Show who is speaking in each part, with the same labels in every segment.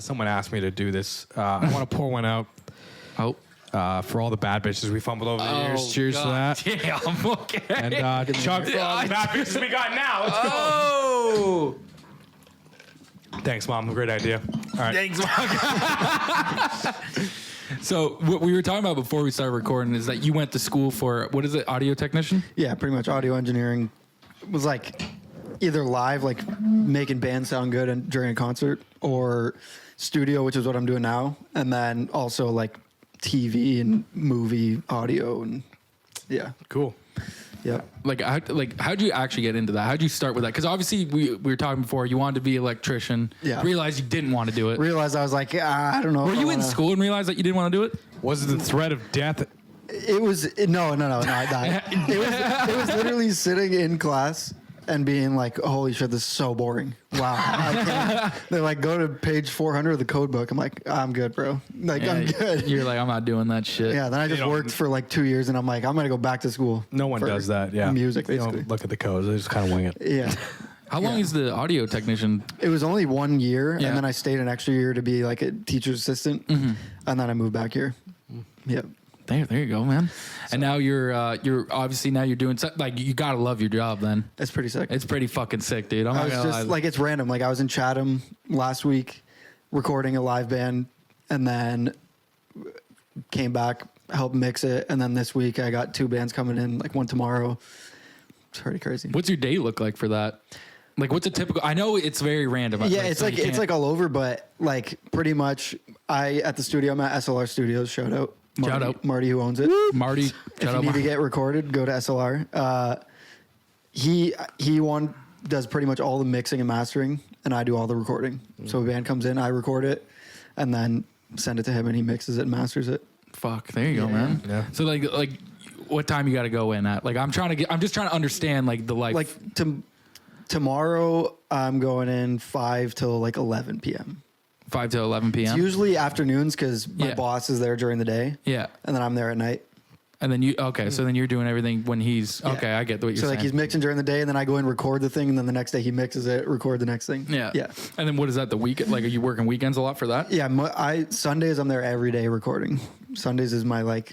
Speaker 1: someone asked me to do this. I want to pour one out. For all the bad bitches we fumbled over the years. Cheers to that.
Speaker 2: Damn, okay.
Speaker 1: And chug for all the bad bitches we got now. Let's go.
Speaker 2: Oh.
Speaker 1: Thanks, Mom. Great idea. All right.
Speaker 2: Thanks, Mom. So what we were talking about before we started recording is that you went to school for, what is it, audio technician?
Speaker 3: Yeah, pretty much audio engineering. It was like either live, like making bands sound good and during a concert, or studio, which is what I'm doing now. And then also like TV and movie audio, and yeah.
Speaker 1: Cool.
Speaker 3: Yeah.
Speaker 2: How'd you actually get into that? How'd you start with that? Because obviously we were talking before, you wanted to be an electrician.
Speaker 3: Yeah.
Speaker 2: Realized you didn't want to do it.
Speaker 3: Realized I was like, I don't know.
Speaker 2: Were you in school and realized that you didn't want to do it?
Speaker 1: Was it the threat of death?
Speaker 3: It was no. I died. It was literally sitting in class and being like, holy shit, this is so boring. Wow. They're like, go to page 400 of the code book. I'm like, I'm good, bro. Like,
Speaker 2: Yeah,
Speaker 3: I'm good.
Speaker 2: You're like, I'm not doing that shit.
Speaker 3: Yeah, then I just worked for like 2 years, and I'm like, I'm going to go back to school.
Speaker 1: No one does that, yeah.
Speaker 3: Music,
Speaker 1: They
Speaker 3: basically.
Speaker 1: don't look at the codes. They just kind of wing it.
Speaker 3: Yeah.
Speaker 2: How long is the audio technician?
Speaker 3: It was only 1 year,
Speaker 2: Yeah.
Speaker 3: and then I stayed an extra year to be like a teacher's assistant, and then I moved back here. Yeah.
Speaker 2: There you go, man. And now you're obviously now you're doing like you gotta love your job. Then
Speaker 3: It's pretty sick.
Speaker 2: it's pretty fucking sick, dude. I'm
Speaker 3: I
Speaker 2: not
Speaker 3: was
Speaker 2: gonna
Speaker 3: just
Speaker 2: lie.
Speaker 3: like, it's random. Like I was in Chatham last week recording a live band, and then came back, helped mix it, and then this week I got 2 bands coming in, like one tomorrow. It's pretty crazy.
Speaker 2: What's your day look like for that? Like, what's a typical? I know it's very random.
Speaker 3: Yeah,
Speaker 2: so
Speaker 3: it's like
Speaker 2: you
Speaker 3: it's
Speaker 2: can't-
Speaker 3: like all over, but like pretty much at the studio, I'm at SLR Studios. Shout out. Marty,
Speaker 2: Shout out.
Speaker 3: Marty, who owns it.
Speaker 2: Marty.
Speaker 3: If
Speaker 2: Shout
Speaker 3: you
Speaker 2: out
Speaker 3: need to
Speaker 2: Marty.
Speaker 3: get recorded, go to SLR. He does pretty much all the mixing and mastering, and I do all the recording. So a band comes in, I record it, and then send it to him, and he mixes it and masters it.
Speaker 2: Fuck, there you go, man.
Speaker 1: Yeah.
Speaker 2: So like what time you got to go in at? Like I'm just trying to understand like the life.
Speaker 3: Like tomorrow, I'm going in 5 till like 11 p.m.
Speaker 2: 5 to 11 p.m.
Speaker 3: It's usually afternoons because my
Speaker 2: Yeah.
Speaker 3: boss is there during the day.
Speaker 2: Yeah.
Speaker 3: And then I'm there at night.
Speaker 2: And then so then you're doing everything when he's okay. I get what you're
Speaker 3: So
Speaker 2: saying.
Speaker 3: like he's mixing during the day, and then I go and record the thing, and then the next day he mixes it, record the next thing.
Speaker 2: Yeah.
Speaker 3: Yeah.
Speaker 2: And then what is that? The weekend? Like, are you working weekends a lot for that?
Speaker 3: Yeah. Sundays I'm there every day recording. Sundays is my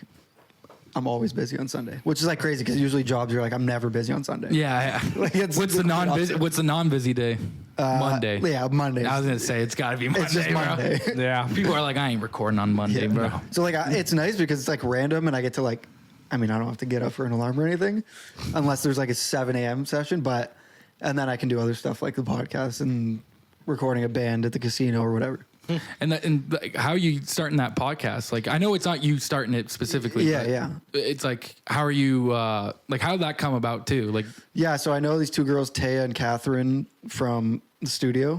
Speaker 3: I'm always busy on Sunday, which is like crazy because usually jobs you're like, I'm never busy on Sunday.
Speaker 2: Yeah.
Speaker 3: Like, it's
Speaker 2: What's the non-busy? What's the non-busy day? Monday.
Speaker 3: Yeah, Monday.
Speaker 2: I was gonna say it's got to be Monday.
Speaker 3: It's just Monday.
Speaker 2: Bro.
Speaker 1: Yeah.
Speaker 2: People are like, I ain't recording on Monday, bro.
Speaker 1: no.
Speaker 3: So like it's nice because it's like random, and I get to I don't have to get up for an alarm or anything, unless there's like a 7 a.m. session. And then I can do other stuff like the podcast and recording a band at the casino or whatever.
Speaker 2: And like, how are you starting that podcast? Like, I know it's not you starting it specifically.
Speaker 3: Yeah,
Speaker 2: but
Speaker 3: yeah.
Speaker 2: It's like, how are you? Like, how did that come about too? Like,
Speaker 3: Yeah, so I know these 2 girls, Taya and Catherine, from the studio,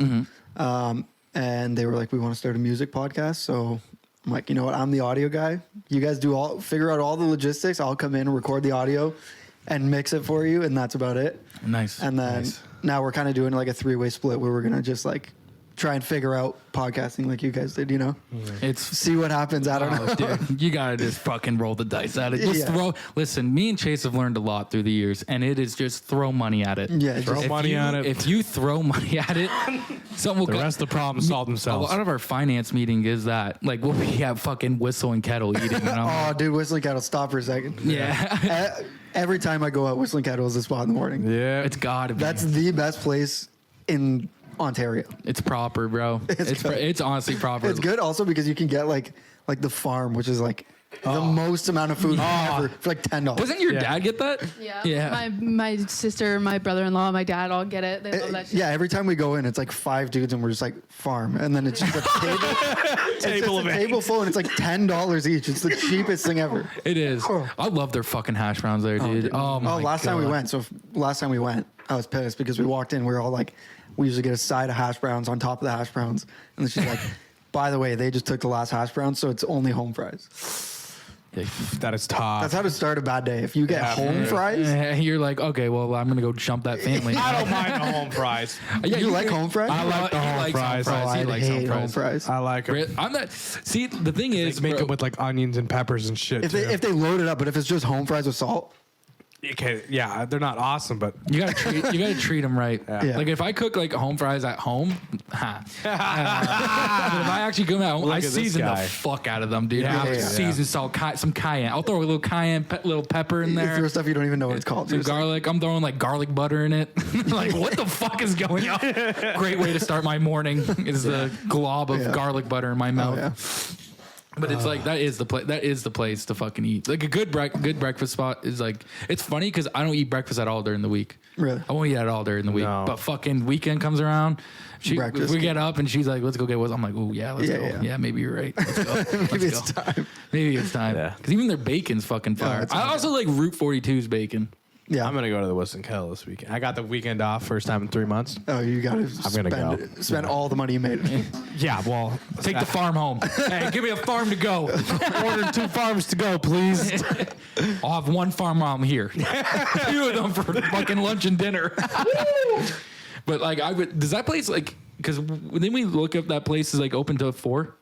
Speaker 3: and they were like, "We want to start a music podcast." So I'm like, you know what? I'm the audio guy. You guys figure out all the logistics. I'll come in, record the audio, and mix it for you, and that's about it.
Speaker 2: nice.
Speaker 3: And then now we're kind of doing like a 3-way split where we're gonna just like try and figure out podcasting like you guys did,
Speaker 2: It's
Speaker 3: see what happens. I don't know.
Speaker 2: dude, you gotta just fucking roll the dice at it. Just
Speaker 3: Yeah.
Speaker 2: Listen, me and Chase have learned a lot through the years, and it is just throw money at it.
Speaker 3: Yeah,
Speaker 1: Throw
Speaker 3: just-
Speaker 1: money at it.
Speaker 2: If you throw money at it, something will
Speaker 1: The rest of the problems solve
Speaker 2: A
Speaker 1: themselves.
Speaker 2: lot of our finance meeting is that like we'll be at fucking Whistle and Kettle eating. And I'm
Speaker 3: Oh, dude, Whistling Cattle, stop for a second.
Speaker 2: yeah,
Speaker 3: Every time I go out, Whistling Cattle is the spot in the morning.
Speaker 1: Yeah.
Speaker 2: it's gotta be.
Speaker 3: That's the best place in Ontario.
Speaker 2: It's proper, bro. It's honestly proper.
Speaker 3: It's good also because you can get like the farm, which is like the most amount of food ever for like $10.
Speaker 2: Doesn't your
Speaker 1: Yeah.
Speaker 2: dad get that?
Speaker 4: Yeah.
Speaker 2: Yeah.
Speaker 4: My sister, my brother-in-law, my dad all get it. They love that shit.
Speaker 3: Yeah, every time we go in, it's like 5 dudes and we're just like farm, and then it's just a table, it's just
Speaker 1: Table
Speaker 3: a
Speaker 1: of eight.
Speaker 3: table full, and it's like $10 each. It's the cheapest thing ever.
Speaker 2: It is. I love their fucking hash browns there, dude. Oh my
Speaker 3: last time we went. So last time we went, I was pissed because we walked in. We were all like, we usually get a side of hash browns on top of the hash browns, and then she's like, by the way, they just took the last hash brown, so it's only home fries.
Speaker 1: That is tough.
Speaker 3: That's how to start a bad day. If you get
Speaker 1: Yeah,
Speaker 3: home
Speaker 1: yeah.
Speaker 3: fries,
Speaker 2: You're like, okay, well, I'm gonna go jump that family.
Speaker 1: I don't mind the home fries.
Speaker 2: Yeah,
Speaker 3: you like home fries?
Speaker 1: I like the
Speaker 2: he
Speaker 1: home
Speaker 2: likes
Speaker 1: fries.
Speaker 3: Oh,
Speaker 2: He
Speaker 3: I
Speaker 2: likes
Speaker 3: hate home fries.
Speaker 1: I like them.
Speaker 2: I'm not. See, the thing is,
Speaker 1: Make
Speaker 2: bro,
Speaker 1: them with like onions and peppers and shit.
Speaker 3: If they load it up, but if it's just home fries with salt,
Speaker 1: yeah, they're not awesome, but
Speaker 2: You gotta treat them right.
Speaker 3: Yeah.
Speaker 2: Like if I cook like home fries at home, but if I actually go at home, I
Speaker 1: at this
Speaker 2: season the
Speaker 1: guy.
Speaker 2: fuck out of them, dude.
Speaker 1: Yeah.
Speaker 2: I
Speaker 3: Yeah.
Speaker 2: season salt, some cayenne. I'll throw a little cayenne, little pepper in
Speaker 3: You
Speaker 2: there.
Speaker 3: throw stuff you don't even know what it's called.
Speaker 2: Some
Speaker 3: You're just like,
Speaker 2: garlic. I'm throwing like garlic butter in it. Like, what the fuck is going on? Great way to start my morning is the glob of
Speaker 3: Yeah.
Speaker 2: garlic butter in my mouth.
Speaker 3: yeah.
Speaker 2: But it's like that is the place to fucking eat. Like a good breakfast spot is like, it's funny because I don't eat breakfast at all during the week.
Speaker 3: Really?
Speaker 2: I won't eat at all during the week.
Speaker 1: No.
Speaker 2: But fucking weekend comes around,
Speaker 3: Breakfast.
Speaker 2: we get up and she's like, "Let's go get what's." I'm like, "Oh yeah, let's
Speaker 3: Yeah,
Speaker 2: go."
Speaker 3: yeah.
Speaker 2: Yeah, maybe you're right. Let's go.
Speaker 3: Maybe
Speaker 2: Let's
Speaker 3: it's
Speaker 2: go.
Speaker 3: time.
Speaker 2: Maybe it's time.
Speaker 1: Yeah.
Speaker 2: Because even their bacon's fucking fire.
Speaker 3: it's
Speaker 2: I also like Route 42's bacon.
Speaker 3: Yeah.
Speaker 1: I'm gonna go to the Whistling Kettle this weekend. I got the weekend off, first time in 3 months.
Speaker 3: Oh, you got to
Speaker 1: gonna go.
Speaker 3: spend all the money you made.
Speaker 1: Yeah, well,
Speaker 2: Take the farm home. Hey, give me a farm to go.
Speaker 1: order 2 farms to go, please.
Speaker 2: I'll have one farm while I'm here. 2 of them for fucking lunch and dinner. But like, does that place like? Because then we look up that place is like open till 4.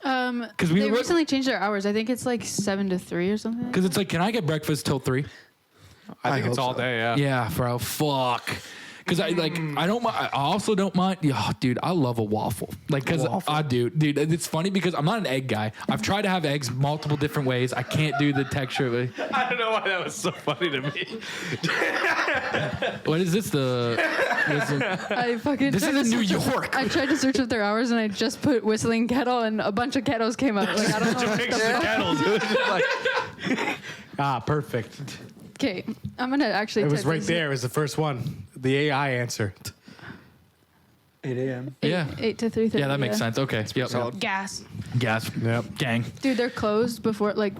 Speaker 2: Because we
Speaker 4: They
Speaker 2: look-
Speaker 4: recently changed their hours. I think it's like 7 to 3 or something.
Speaker 2: Because it's like, can I get breakfast till 3?
Speaker 1: I think
Speaker 3: I
Speaker 1: it's
Speaker 3: hope
Speaker 1: all
Speaker 3: so.
Speaker 1: day. Yeah.
Speaker 2: Yeah, bro. Fuck. Because I don't mind. I also don't mind. Oh, dude, I love a waffle. Like, because I do, dude. It's funny because I'm not an egg guy. I've tried to have eggs multiple different ways. I can't do the texture of it.
Speaker 1: I don't know why that was so funny to me.
Speaker 2: What is this?
Speaker 4: I fucking.
Speaker 2: This
Speaker 4: tried
Speaker 2: is in
Speaker 4: to
Speaker 2: New
Speaker 4: search up-
Speaker 2: York.
Speaker 4: I tried to search up their hours and I just put Whistling Kettle and a bunch of kettles came up. Like I don't know. What
Speaker 1: Mix
Speaker 4: the
Speaker 1: the
Speaker 4: fuck.
Speaker 1: kettles. It was just like, perfect.
Speaker 4: Okay, I'm gonna actually.
Speaker 1: It was
Speaker 4: type
Speaker 1: right
Speaker 4: this.
Speaker 1: there. It was the first one. The AI answer.
Speaker 3: 8 a.m.
Speaker 2: Yeah.
Speaker 4: 8 to 3:30.
Speaker 2: Yeah, that makes sense. Okay. Yep.
Speaker 3: solid.
Speaker 4: Gas,
Speaker 2: Gas.
Speaker 1: Yep.
Speaker 2: Gang.
Speaker 4: dude. They're closed before. Like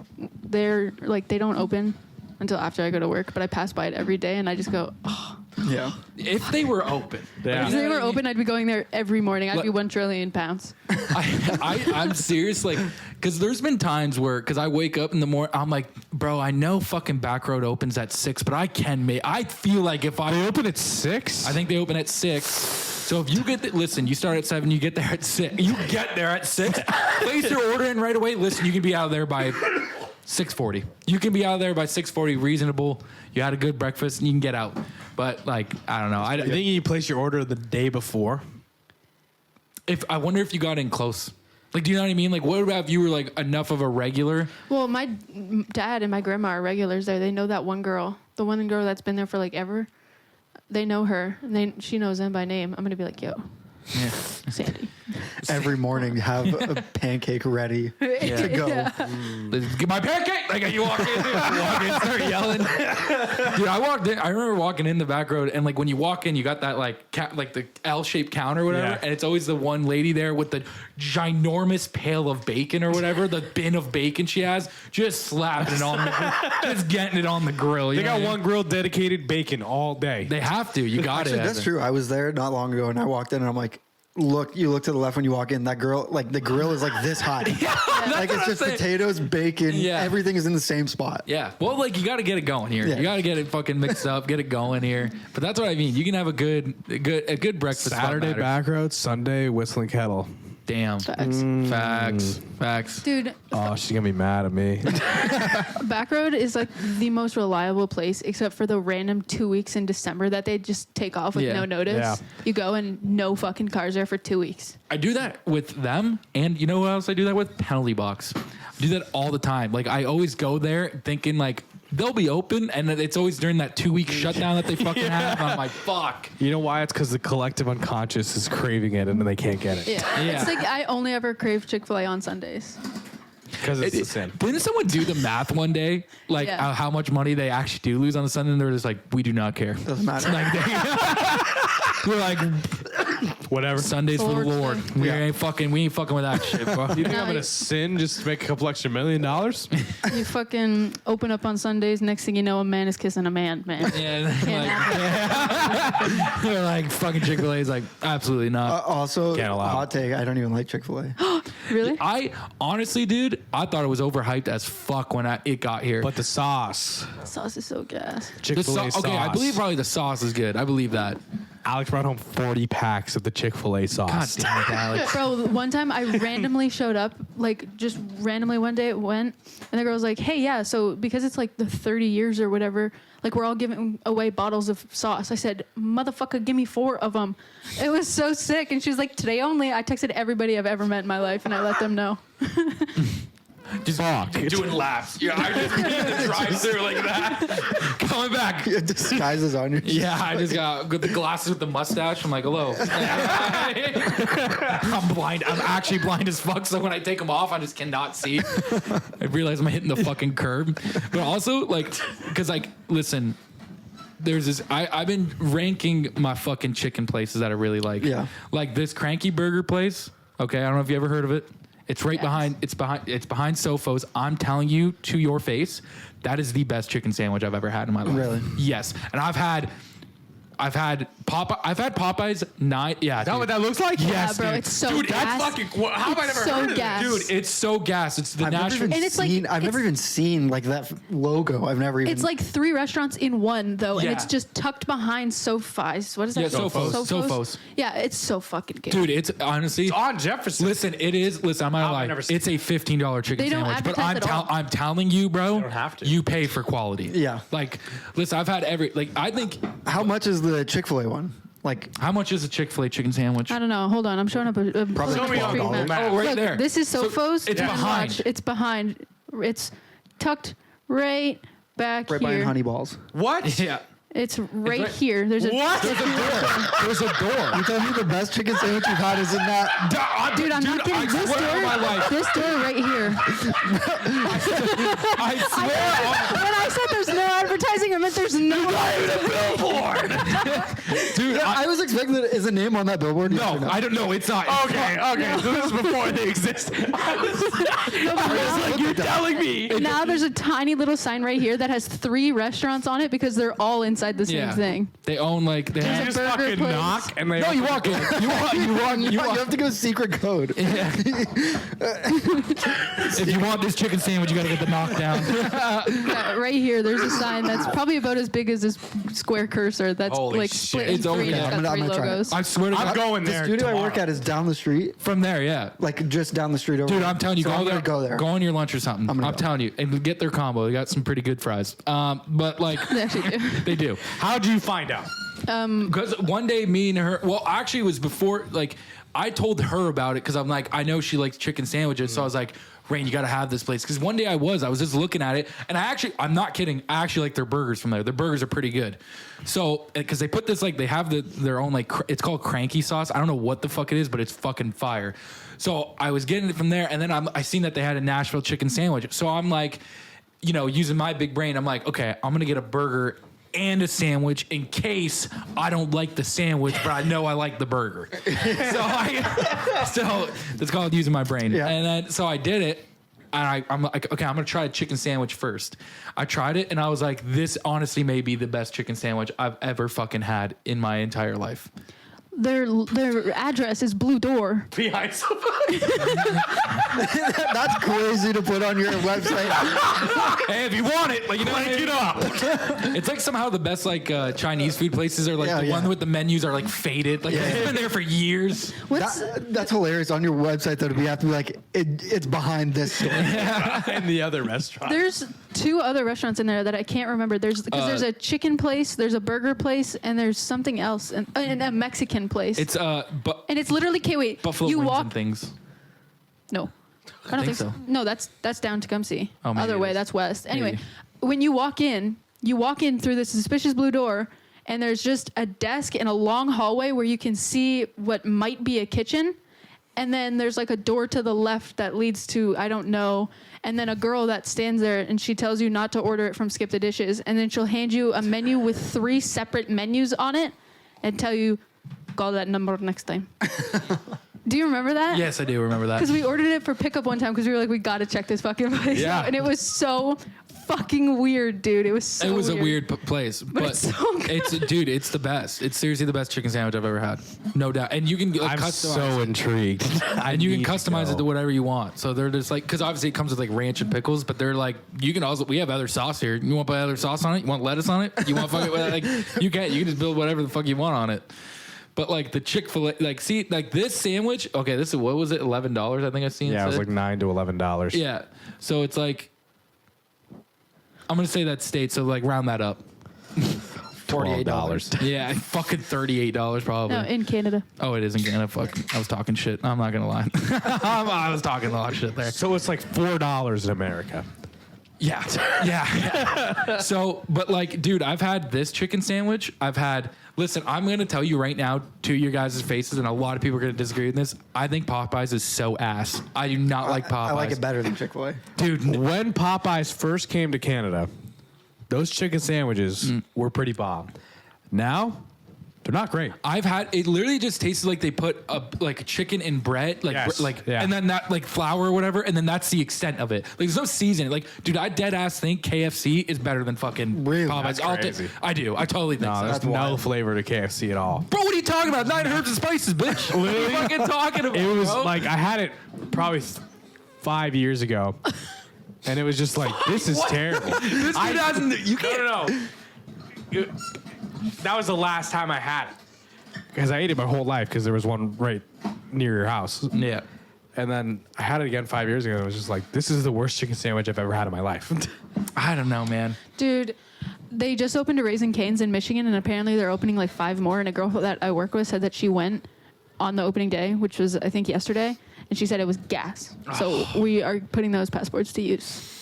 Speaker 4: they're like they don't open until after I go to work. But I pass by it every day and I just go. Oh.
Speaker 3: Yeah.
Speaker 2: If they were open.
Speaker 1: Yeah.
Speaker 4: If they were open, I'd be going there every morning. I'd be
Speaker 2: Like-
Speaker 4: 1 trillion pounds.
Speaker 2: I'm serious, like, because there's been times where, because I wake up in the morning, I'm like, bro, I know fucking Back Road opens at 6, but I feel like if I
Speaker 1: They open at 6.
Speaker 2: I think they open at 6. So if you listen, you start at 7, you get there at 6. You get there at 6. Place your order in right away. Listen, you can be out of there by 6:40. You can be out of there by 6:40, reasonable. You had a good breakfast and you can get out. But like, I don't know.
Speaker 1: I think you place your order the day before.
Speaker 2: I wonder if you got in close. Like, do you know what I mean? Like, what about if you were like enough of a regular?
Speaker 4: Well, my dad and my grandma are regulars there. They know that one girl, the one girl that's been there for like ever. They know her, and she knows them by name. I'm gonna be like, yo,
Speaker 2: Yeah.
Speaker 4: Sandy.
Speaker 3: Every morning, have a pancake ready to go.
Speaker 4: Yeah.
Speaker 2: Get my pancake! Like you walk in, start yelling. Dude, I remember walking in the back road, and like when you walk in, you got that like like the L-shaped counter or whatever,
Speaker 1: Yeah.
Speaker 2: and it's always the one lady there with the ginormous pail of bacon or whatever, the bin of bacon she has, just slapping it on, just getting it on the grill. You
Speaker 1: They
Speaker 2: know
Speaker 1: got
Speaker 2: what I
Speaker 1: one
Speaker 2: mean?
Speaker 1: grill dedicated bacon all day.
Speaker 2: They have to. You got
Speaker 3: Actually,
Speaker 2: it.
Speaker 3: that's true. I was there not long ago, and I walked in, and I'm like, you look to the left when you walk in. That girl, like the grill is like this high. Like it's
Speaker 2: what I'm
Speaker 3: just
Speaker 2: saying.
Speaker 3: potatoes, bacon.
Speaker 2: Yeah.
Speaker 3: Everything is in the same spot.
Speaker 2: Yeah. Well, like you got to get it going here.
Speaker 3: Yeah.
Speaker 2: You got to get it fucking mixed up, get it going here. But that's what I mean. You can have a good breakfast.
Speaker 1: Saturday
Speaker 2: spot matter.
Speaker 1: back road, Sunday Whistling Kettle.
Speaker 2: Damn.
Speaker 4: Facts.
Speaker 2: Facts.
Speaker 4: Dude,
Speaker 1: Oh, she's gonna be mad at me.
Speaker 4: Backroad is like the most reliable place, except for the random 2 weeks in December that they just take off with
Speaker 2: Yeah.
Speaker 4: no notice.
Speaker 1: Yeah.
Speaker 4: You go and no fucking cars there for 2 weeks.
Speaker 2: I do that with them, and you know who else I do that with? Penalty Box. I do that all the time. Like I always go there thinking like they'll be open, and it's always during that 2 week shutdown that they fucking have. I'm like, fuck.
Speaker 1: You know why? It's because the collective unconscious is craving it and they can't get it.
Speaker 4: Yeah.
Speaker 2: Yeah.
Speaker 4: It's like I only ever crave Chick-fil-A on Sundays.
Speaker 1: Because it's the sin.
Speaker 2: Didn't someone do the math one day, like
Speaker 4: Yeah.
Speaker 2: how much money they actually do lose on the Sunday? And they're just like, we do not care.
Speaker 3: Doesn't matter.
Speaker 2: Like we're like
Speaker 1: Whatever.
Speaker 2: Sundays for the
Speaker 4: Lord's
Speaker 2: Lord.
Speaker 4: Day.
Speaker 2: We ain't fucking with that shit, bro.
Speaker 1: You think
Speaker 4: No,
Speaker 1: I'm gonna
Speaker 4: you-
Speaker 1: sin just to make a couple extra $1 million?
Speaker 4: You fucking open up on Sundays. Next thing you know, a man is kissing a man, man.
Speaker 2: Yeah,
Speaker 4: Can't
Speaker 2: like,
Speaker 4: happen.
Speaker 2: they're like fucking Chick-fil-A is like absolutely not.
Speaker 3: Also,
Speaker 1: Can't allow
Speaker 3: hot take. I don't even like Chick-fil-A.
Speaker 4: Really?
Speaker 2: I honestly, dude, I thought it was overhyped as fuck when it got here.
Speaker 1: But the sauce,
Speaker 4: Sauce is so gas.
Speaker 2: The
Speaker 1: Chick-fil-A sauce.
Speaker 2: okay, I believe probably the sauce is good. I believe that.
Speaker 1: Alex brought home 40 packs of the Chick-fil-A sauce.
Speaker 2: God damn it, Alex.
Speaker 4: Bro, one time I randomly showed up, like just randomly one day it went, and the girl was like, hey, yeah, so because it's like the 30 years or whatever, like we're all giving away bottles of sauce. I said, motherfucker, give me 4 of them. It was so sick. And she was like, today only. I texted everybody I've ever met in my life and I let them know.
Speaker 2: Just doing laps. Yeah, I just did the drive-through like that. Coming back.
Speaker 3: Your disguise is on your.
Speaker 2: Yeah, I just got the glasses with the mustache. I'm like, hello. I'm blind. I'm actually blind as fuck. So when I take them off, I just cannot see. I realize I'm hitting the fucking curb. But also, like, because, like, listen, there's this. I've been ranking my fucking chicken places that I really like.
Speaker 3: Yeah.
Speaker 2: Like this Cranky Burger place. Okay, I don't know if you ever heard of it. It's right behind. It's behind Sofo's. I'm telling you to your face, that is the best chicken sandwich I've ever had in my life.
Speaker 3: Really?
Speaker 2: Yes. And I've had Popeyes 9. Yeah.
Speaker 1: Is that what that looks like?
Speaker 2: Yes,
Speaker 4: bro,
Speaker 2: dude.
Speaker 4: it's so
Speaker 2: dude,
Speaker 4: gas.
Speaker 2: that's fucking. How have I never
Speaker 4: so
Speaker 2: heard of
Speaker 4: gas.
Speaker 2: it? Dude, it's so gas. It's the
Speaker 3: I've never
Speaker 2: national.
Speaker 3: even
Speaker 4: And it's like-
Speaker 3: seen. I've never even seen like that logo. I've never even.
Speaker 4: It's like 3 restaurants in one, though, and
Speaker 2: Yeah.
Speaker 4: it's just tucked behind Sofi's. What is that?
Speaker 2: Yeah, Sofo's.
Speaker 4: Yeah, it's so fucking good.
Speaker 2: Dude, it's honestly.
Speaker 1: It's on Jefferson.
Speaker 2: Listen, it is. Listen, I'm not
Speaker 1: I've
Speaker 2: gonna lie.
Speaker 1: never seen
Speaker 2: It's a $15 chicken
Speaker 4: They don't
Speaker 2: sandwich, but
Speaker 4: advertise at all.
Speaker 2: I'm telling you, bro.
Speaker 1: don't have to.
Speaker 2: You pay for quality.
Speaker 3: Yeah.
Speaker 2: Like, listen, I've had I think.
Speaker 3: How much is the Chick-fil-A one? Like,
Speaker 2: How much is a Chick-fil-A chicken sandwich?
Speaker 4: I don't know. Hold on. I'm showing up a
Speaker 3: Probably
Speaker 4: pulling up a
Speaker 3: $12
Speaker 4: street map.
Speaker 1: map.
Speaker 2: Oh, right
Speaker 4: Look,
Speaker 2: there.
Speaker 4: This is
Speaker 2: So
Speaker 4: Sofo's.
Speaker 2: it's
Speaker 4: and
Speaker 2: behind.
Speaker 4: watch, it's behind. It's tucked right back
Speaker 3: right
Speaker 4: here.
Speaker 3: behind Honey Balls.
Speaker 1: What?
Speaker 2: Yeah.
Speaker 4: It's right
Speaker 2: right-
Speaker 4: here. There's a
Speaker 1: What?
Speaker 2: There's a door.
Speaker 3: You tell me the best chicken sandwich you've had is in that.
Speaker 4: Dude, I'm not kidding.
Speaker 2: I
Speaker 4: This
Speaker 2: swear on my
Speaker 4: door,
Speaker 2: life.
Speaker 4: this door right here.
Speaker 2: I swear.
Speaker 4: When I said there's no advertising, I meant there's no.
Speaker 2: Dude,
Speaker 3: I was expecting that. Is a name on that billboard? Yes or
Speaker 2: no, I don't know. It's not.
Speaker 1: Okay, so this is before they existed.
Speaker 3: You're telling
Speaker 1: me.
Speaker 4: Now there's a tiny little sign right here that has 3 restaurants on it because they're all inside the same
Speaker 2: Yeah.
Speaker 4: thing.
Speaker 2: They own like they
Speaker 1: You
Speaker 2: have,
Speaker 1: just
Speaker 4: burger
Speaker 1: fucking
Speaker 4: place.
Speaker 1: knock and they
Speaker 2: No, you walk in.
Speaker 3: You have to go secret code.
Speaker 2: If you want this chicken sandwich, you gotta get the knockdown.
Speaker 4: Yeah, right here, there's a sign that's probably about as big as this square cursor. That's
Speaker 1: Holy
Speaker 4: like
Speaker 1: shit.
Speaker 4: split in
Speaker 2: It's over
Speaker 4: 3.
Speaker 2: there.
Speaker 4: It's
Speaker 3: I'm
Speaker 4: got
Speaker 3: gonna
Speaker 4: 3
Speaker 3: try it.
Speaker 4: logos.
Speaker 2: I swear to
Speaker 1: I'm
Speaker 2: God.
Speaker 1: going
Speaker 3: The
Speaker 1: there.
Speaker 3: studio I work
Speaker 1: tomorrow.
Speaker 3: at is down the street,
Speaker 2: From there, yeah.
Speaker 3: like just down the street over.
Speaker 2: Dude, I'm telling you,
Speaker 3: So
Speaker 2: go
Speaker 3: I'm
Speaker 2: there.
Speaker 3: gonna go there.
Speaker 2: Go on your lunch or something.
Speaker 3: I'm gonna
Speaker 2: I'm
Speaker 3: go.
Speaker 2: telling you, and get their combo. They got some pretty good fries. But like
Speaker 4: They actually do.
Speaker 2: they do.
Speaker 1: How do you find out?
Speaker 2: Because one day, me and her. Well, actually, it was before. Like, I told her about it because I'm like, I know she likes chicken sandwiches, so I was like, Rain, you got to have this place. Because one day I was just looking at it, and I'm not kidding. I actually like their burgers from there. Their burgers are pretty good. So, because they put this like they have their own like it's called cranky sauce. I don't know what the fuck it is, but it's fucking fire. So I was getting it from there, and then I seen that they had a Nashville chicken sandwich. So I'm like, you know, using my big brain, I'm like, okay, I'm gonna get a burger and a sandwich in case I don't like the sandwich, but I know I like the burger. So it's called using my brain.
Speaker 3: Yeah.
Speaker 2: And then so I did it. And I'm like, okay, I'm gonna try a chicken sandwich first. I tried it and I was like, this honestly may be the best chicken sandwich I've ever fucking had in my entire life.
Speaker 4: Their address is Blue Door.
Speaker 1: Behind somebody.
Speaker 3: That's crazy to put on your website.
Speaker 2: Hey, if you want it, like, you know,
Speaker 1: Crank it up.
Speaker 2: It's like somehow the best like Chinese food places are like
Speaker 3: Yeah,
Speaker 2: the
Speaker 3: yeah.
Speaker 2: one with the menus are like faded. Like they've been there for years.
Speaker 4: What's
Speaker 3: That's hilarious on your website though. To have to be like, it's behind this store.
Speaker 1: And the other restaurant.
Speaker 4: There's 2 other restaurants in there that I can't remember. There's a chicken place, there's a burger place, and there's something else, and a Mexican place.
Speaker 2: It's but
Speaker 4: and it's literally wait.
Speaker 2: buffalo
Speaker 4: you
Speaker 2: wings
Speaker 4: walk
Speaker 2: and things.
Speaker 4: No, I don't
Speaker 2: think
Speaker 4: think so.
Speaker 2: so.
Speaker 4: No, that's down Tecumseh.
Speaker 2: Oh, maybe
Speaker 4: Other
Speaker 2: it
Speaker 4: way,
Speaker 2: is.
Speaker 4: that's west. Anyway,
Speaker 2: Maybe.
Speaker 4: when you walk in through this suspicious blue door, and there's just a desk and a long hallway where you can see what might be a kitchen. And then there's like a door to the left that leads to, I don't know. And then a girl that stands there and she tells you not to order it from Skip the Dishes. And then she'll hand you a menu with 3 separate menus on it and tell you, call that number next time. Do you remember that?
Speaker 2: Yes, I do remember that.
Speaker 4: Because we ordered it for pickup one time because we were like, we got to check this fucking place
Speaker 2: Yeah.
Speaker 4: out. And it was so fucking weird, dude. It was so
Speaker 2: It was
Speaker 4: weird.
Speaker 2: a weird place, but
Speaker 4: it's so good.
Speaker 2: dude, it's the best. It's seriously the best chicken sandwich I've ever had, no doubt. And you can like,
Speaker 1: I'm
Speaker 2: customize
Speaker 1: so
Speaker 2: it.
Speaker 1: intrigued.
Speaker 2: And you can customize it to whatever you want. So they're just like, because obviously it comes with like ranch and pickles, but they're like, you can also, we have other sauce here. You want to put other sauce on it? You want lettuce on it? You want fucking, like, you can just build whatever the fuck you want on it. But like the Chick-fil-A, like, see, like this sandwich, okay, this is, what was it? $11, I think I've seen.
Speaker 1: Yeah, it was like $9 to $11.
Speaker 2: Yeah. So it's like, I'm going to say that state, so like round that up.
Speaker 1: $48.
Speaker 2: Yeah, fucking $38 probably.
Speaker 4: No, in Canada.
Speaker 2: Oh, it is in Canada. Fuck, I was talking shit. I'm not gonna lie. I was talking a lot of shit there.
Speaker 1: So it's like $4 in America.
Speaker 2: Yeah, yeah. So, but like, dude, I've had this chicken sandwich. Listen, I'm gonna tell you right now to your guys' faces, and a lot of people are gonna disagree with this. I think Popeyes is so ass. I do not like Popeyes.
Speaker 3: I like it better than Chick-fil-A.
Speaker 2: dude.
Speaker 1: When Popeyes first came to Canada, those chicken sandwiches were pretty bomb. Now, they're not great.
Speaker 2: I've had it. Literally just tasted like they put like chicken in bread, like
Speaker 1: Yes, yeah.
Speaker 2: and then that like flour or whatever, and then that's the extent of it. Like there's no seasoning. Like, dude, I dead ass think KFC is better than fucking
Speaker 3: Really?
Speaker 2: Popeyes.
Speaker 1: That's crazy.
Speaker 2: I do. I totally think
Speaker 1: No,
Speaker 2: so.
Speaker 1: there's
Speaker 3: That's
Speaker 1: no
Speaker 3: wild.
Speaker 1: flavor to KFC at all.
Speaker 2: Bro, what are you talking about? 9 herbs and spices, bitch. What are you fucking talking about?
Speaker 1: It was
Speaker 2: bro?
Speaker 1: like I had it probably 5 years ago, and it was just like, this is terrible.
Speaker 2: this dude hasn't. You can't.
Speaker 1: No. That was the last time I had it because I ate it my whole life because there was one right near your house.
Speaker 2: Yeah.
Speaker 1: And then I had it again 5 years ago, and it was just like, this is the worst chicken sandwich I've ever had in my life.
Speaker 2: I don't know, man.
Speaker 4: Dude, they just opened a Raising Cane's in Michigan, and apparently they're opening like 5 more. And a girl that I work with said that she went on the opening day, which was, I think, yesterday, and she said it was gas. So we are putting those passports to use.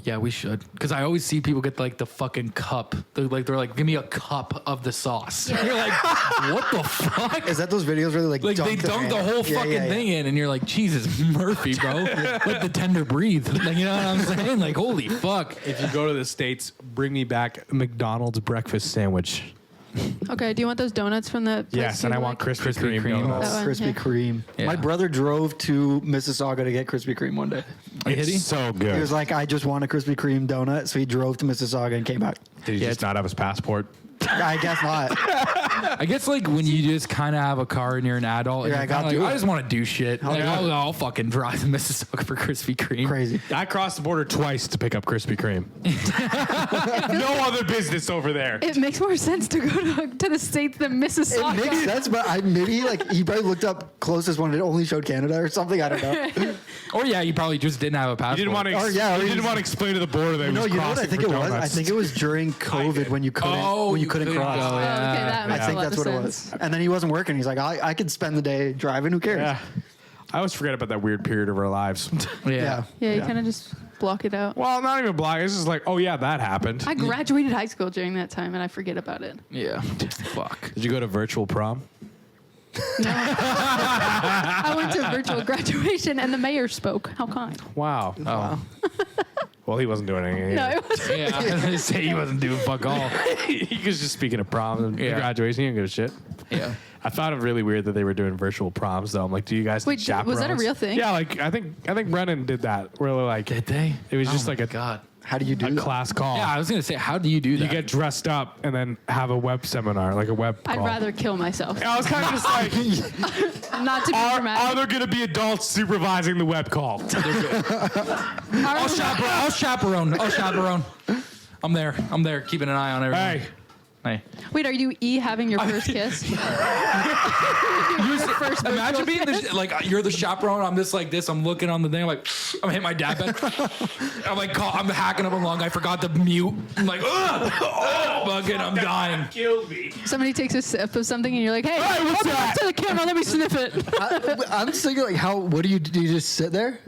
Speaker 2: Yeah, we should. Because I always see people get like the fucking cup. They're like, give me a cup of the sauce. You're like, what the fuck?
Speaker 3: Is that those videos where they like
Speaker 2: They dunk the whole fucking thing in, and you're like, Jesus Murphy, bro. Let the tender breathe. Like, you know what I'm saying? Like, holy fuck.
Speaker 1: If you go to the States, bring me back a McDonald's breakfast sandwich.
Speaker 4: Okay, do you want those donuts from the place
Speaker 1: Yes,
Speaker 4: you
Speaker 1: and I
Speaker 4: like?
Speaker 1: want Krispy
Speaker 2: Krispy
Speaker 1: Kreme.
Speaker 2: Kreme.
Speaker 1: donuts.
Speaker 4: That one,
Speaker 3: Krispy
Speaker 4: yeah.
Speaker 3: Kreme.
Speaker 2: Yeah.
Speaker 3: My brother drove to Mississauga to get Krispy Kreme one day.
Speaker 2: Did he?
Speaker 1: It's so good.
Speaker 3: He was like, I just want a Krispy Kreme donut. So he drove to Mississauga and came back.
Speaker 1: Did he
Speaker 2: Yeah,
Speaker 1: just not have his passport?
Speaker 3: I guess not.
Speaker 2: I guess like when you just kind of have a car and you're an adult, and
Speaker 3: Yeah,
Speaker 2: you're
Speaker 3: I got
Speaker 2: kinda
Speaker 3: to
Speaker 2: like, I
Speaker 3: it.
Speaker 2: just want to do shit. Like,
Speaker 1: yeah.
Speaker 2: I'll fucking drive to Mississauga for Krispy Kreme.
Speaker 3: Crazy.
Speaker 1: I crossed the border twice to pick up Krispy Kreme. No other business over there.
Speaker 4: It makes more sense to go to the States than Mississauga.
Speaker 3: It makes sense, but maybe like he probably looked up closest one. It only showed Canada or something. I don't know.
Speaker 2: Or yeah, you probably just didn't have a passport.
Speaker 1: You didn't want to.
Speaker 3: Or, yeah, or
Speaker 1: you
Speaker 3: he
Speaker 1: didn't
Speaker 3: was-
Speaker 1: want to explain to the border that. He
Speaker 3: No,
Speaker 1: was
Speaker 3: you know what I
Speaker 1: crossing
Speaker 3: think
Speaker 1: for
Speaker 3: it was? I
Speaker 1: donuts.
Speaker 3: think it was during COVID when you couldn't
Speaker 2: Oh,
Speaker 3: you couldn't cross.
Speaker 2: go,
Speaker 4: Oh, okay,
Speaker 2: yeah.
Speaker 4: that makes
Speaker 3: I think
Speaker 4: a lot
Speaker 3: that's
Speaker 4: of
Speaker 3: what it
Speaker 4: sense.
Speaker 3: was. And then he wasn't working. He's like, I could spend the day driving. Who cares?
Speaker 1: Yeah. I always forget about that weird period of our lives.
Speaker 2: Yeah.
Speaker 4: Yeah, you
Speaker 3: Yeah.
Speaker 4: kind of just block it out.
Speaker 1: Well, not even blind. It's just like, oh yeah, that happened.
Speaker 4: I graduated high school during that time, and I forget about it.
Speaker 2: Yeah. Fuck.
Speaker 1: Did you go to virtual prom?
Speaker 4: No. I went to a virtual graduation, and the mayor spoke. How kind.
Speaker 1: Wow.
Speaker 2: Oh.
Speaker 1: Well, he wasn't doing anything.
Speaker 4: No,
Speaker 1: either.
Speaker 4: it was.
Speaker 2: Yeah. I was gonna say he wasn't doing fuck all.
Speaker 1: He was just speaking of prom and
Speaker 2: Yeah.
Speaker 1: graduation. He didn't give a shit.
Speaker 2: Yeah.
Speaker 1: I found it really weird that they were doing virtual proms though. I'm like, do you guys
Speaker 4: Wait,
Speaker 1: need chaperones?
Speaker 4: was that a real thing?
Speaker 1: Yeah, like I think Brennan did that. Where they're like,
Speaker 2: Did they?
Speaker 1: It was just
Speaker 2: Oh
Speaker 1: like
Speaker 2: my
Speaker 1: a
Speaker 2: God.
Speaker 3: How do you do
Speaker 1: a
Speaker 3: that?
Speaker 1: class call.
Speaker 2: Yeah, I was gonna say, how do you do that?
Speaker 1: You get dressed up and then have a web seminar, like a web
Speaker 4: I'd
Speaker 1: call.
Speaker 4: rather kill myself.
Speaker 1: I was kind of just like,
Speaker 4: Not to be
Speaker 1: are
Speaker 4: dramatic.
Speaker 1: there going to be adults supervising the web call?
Speaker 2: I'll chaperone. I'll chaperone. I'm there, keeping an eye on everything.
Speaker 1: Hey,
Speaker 2: Hey.
Speaker 4: Wait, are you having your first kiss? First
Speaker 2: Imagine
Speaker 4: virtual
Speaker 2: being
Speaker 4: kiss?
Speaker 2: like you're the chaperone. I'm just like this. I'm looking on the thing. I'm like, I'm hitting my dad back. I'm like, I'm hacking up along. I forgot to mute. I'm like, ugh, fucking, I'm dying.
Speaker 1: killed me.
Speaker 4: Somebody takes a sip of something, and you're like, "Hey,
Speaker 1: Hey, what's
Speaker 4: hold it up
Speaker 1: that?"
Speaker 4: to the camera. Let me sniff it."
Speaker 3: I'm just thinking like, what do? You just sit there?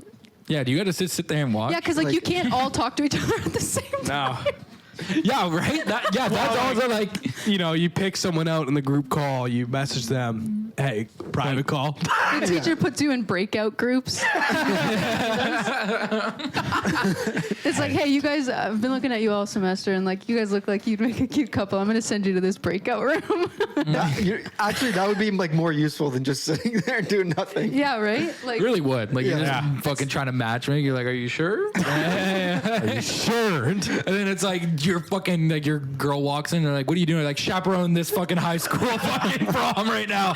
Speaker 2: Yeah, do you got to sit there and watch?
Speaker 4: Yeah, because like you can't all talk to each other at the same time.
Speaker 1: No.
Speaker 2: Yeah, right. That's
Speaker 1: Well,
Speaker 2: also like.
Speaker 1: You know, you pick someone out in the group call, you message them, hey, private call.
Speaker 4: The teacher puts you in breakout groups. It's like, hey, you guys, I've been looking at you all semester, and like, you guys look like you'd make a cute couple. I'm gonna send you to this breakout room.
Speaker 3: Actually, that would be like more useful than just sitting there and doing nothing.
Speaker 4: Yeah, right. Like,
Speaker 2: It really would. Like you're
Speaker 1: Yeah.
Speaker 2: just fucking trying to match me. You're like, are you sure?
Speaker 1: Are you sure?
Speaker 2: And then it's like your fucking like your girl walks in and they're like, what are you doing? Like chaperone this fucking high school fucking prom right now.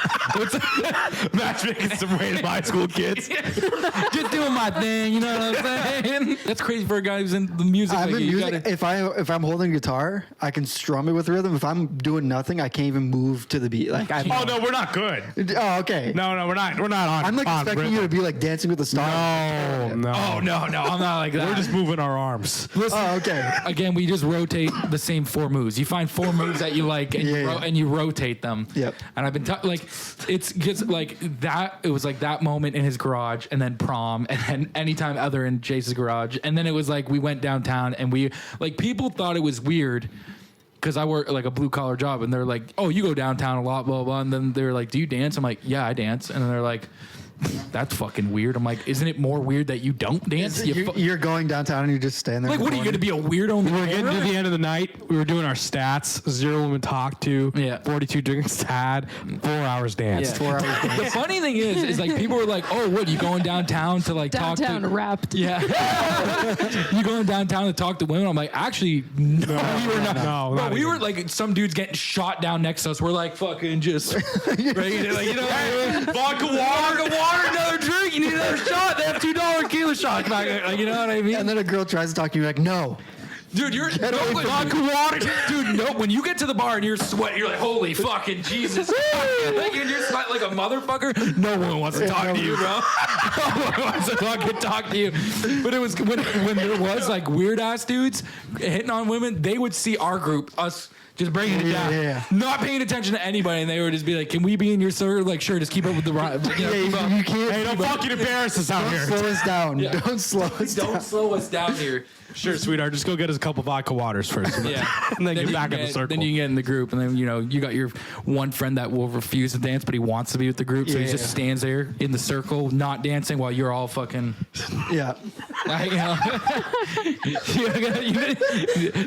Speaker 1: Matchmaking some random high school kids.
Speaker 2: Just doing my thing, you know what I'm saying? That's crazy for a guy who's in the music.
Speaker 3: I'm
Speaker 2: Like,
Speaker 3: in
Speaker 2: you
Speaker 3: music.
Speaker 2: gotta-
Speaker 3: If I'm holding a guitar, I can strum it with rhythm. If I'm doing nothing, I can't even move to the beat. Like
Speaker 1: Oh no, we're not good.
Speaker 3: Oh, okay.
Speaker 1: No, we're not. We're not on.
Speaker 3: I'm like
Speaker 1: on
Speaker 3: expecting
Speaker 1: rhythm.
Speaker 3: you to be like Dancing with the Stars.
Speaker 1: No.
Speaker 2: Oh no, I'm not like that.
Speaker 1: We're just moving our arms.
Speaker 3: Oh, okay.
Speaker 2: Again, we just rotate the same 4 moves. You find 4 moves that you like, and,
Speaker 3: Yeah.
Speaker 2: and you rotate them.
Speaker 3: Yep.
Speaker 2: And I've been like, it's just like that. It was like that moment in his garage, and then prom, and then anytime other in Jace's garage, and then it was like we went downtown, and we like people thought it was weird. Because I work like a blue collar job, and they're like, "Oh, you go downtown a lot, blah blah." blah. And then they're like, "Do you dance?" I'm like, "Yeah, I dance." And then they're like, "That's fucking weird." I'm like, "Isn't it more weird that you don't dance?"
Speaker 3: You're going downtown and you just stand there.
Speaker 2: Like, what are you going to be a weirdo? In the
Speaker 1: We were getting to
Speaker 2: camera?
Speaker 1: the end of the night. We were doing our stats. 0 women talked to.
Speaker 2: Yeah.
Speaker 1: 42 drinks had. 4 hours danced.
Speaker 3: 4 hours.
Speaker 2: The funny thing is like people were like, "Oh, what? You going downtown to like
Speaker 4: downtown
Speaker 2: talk to?"
Speaker 4: wrapped.
Speaker 2: Yeah, you going downtown to talk to women? I'm like, actually, no, we were not.
Speaker 1: No,
Speaker 2: Bro,
Speaker 1: not
Speaker 2: we
Speaker 1: even.
Speaker 2: were like some dudes getting shot down next to us. We're like fucking just like, you know, vodka water, another drink. You need another shot. They have $2 kilo shots back there. Like, you know what I mean?
Speaker 3: And then a girl tries to talk to you, like, no.
Speaker 2: Dude, you're
Speaker 3: away from me.
Speaker 2: vodka water. Dude, no. When you get to the bar and you're sweating, you're like, holy fucking Jesus. Like, and you're sweating like a motherfucker. No one wants to talk to you, bro. No one wants to fucking talk to you. But it was when there was like weird ass dudes hitting on women, they would see our group, us. Just bringing it down,
Speaker 3: Yeah.
Speaker 2: not paying attention to anybody, and they would just be like, "Can we be in your circle?" Like, sure, just keep up with the ride. You know, keep up.
Speaker 3: You can't.
Speaker 1: Hey, don't fucking embarrass us out
Speaker 3: Don't
Speaker 1: here.
Speaker 3: slow us down.
Speaker 2: Yeah.
Speaker 3: Don't slow us down.
Speaker 2: Don't slow us down here.
Speaker 1: Sure, sweetheart. Just go get us a couple vodka waters first.
Speaker 2: Yeah.
Speaker 1: And then get
Speaker 2: you
Speaker 1: back
Speaker 2: can
Speaker 1: in the circle.
Speaker 2: Then you can get in the group, and then you know you got your one friend that will refuse to dance, but he wants to be with the group, so he
Speaker 3: Yeah.
Speaker 2: just stands there in the circle, not dancing, while you're all fucking.
Speaker 3: Yeah.
Speaker 2: You know.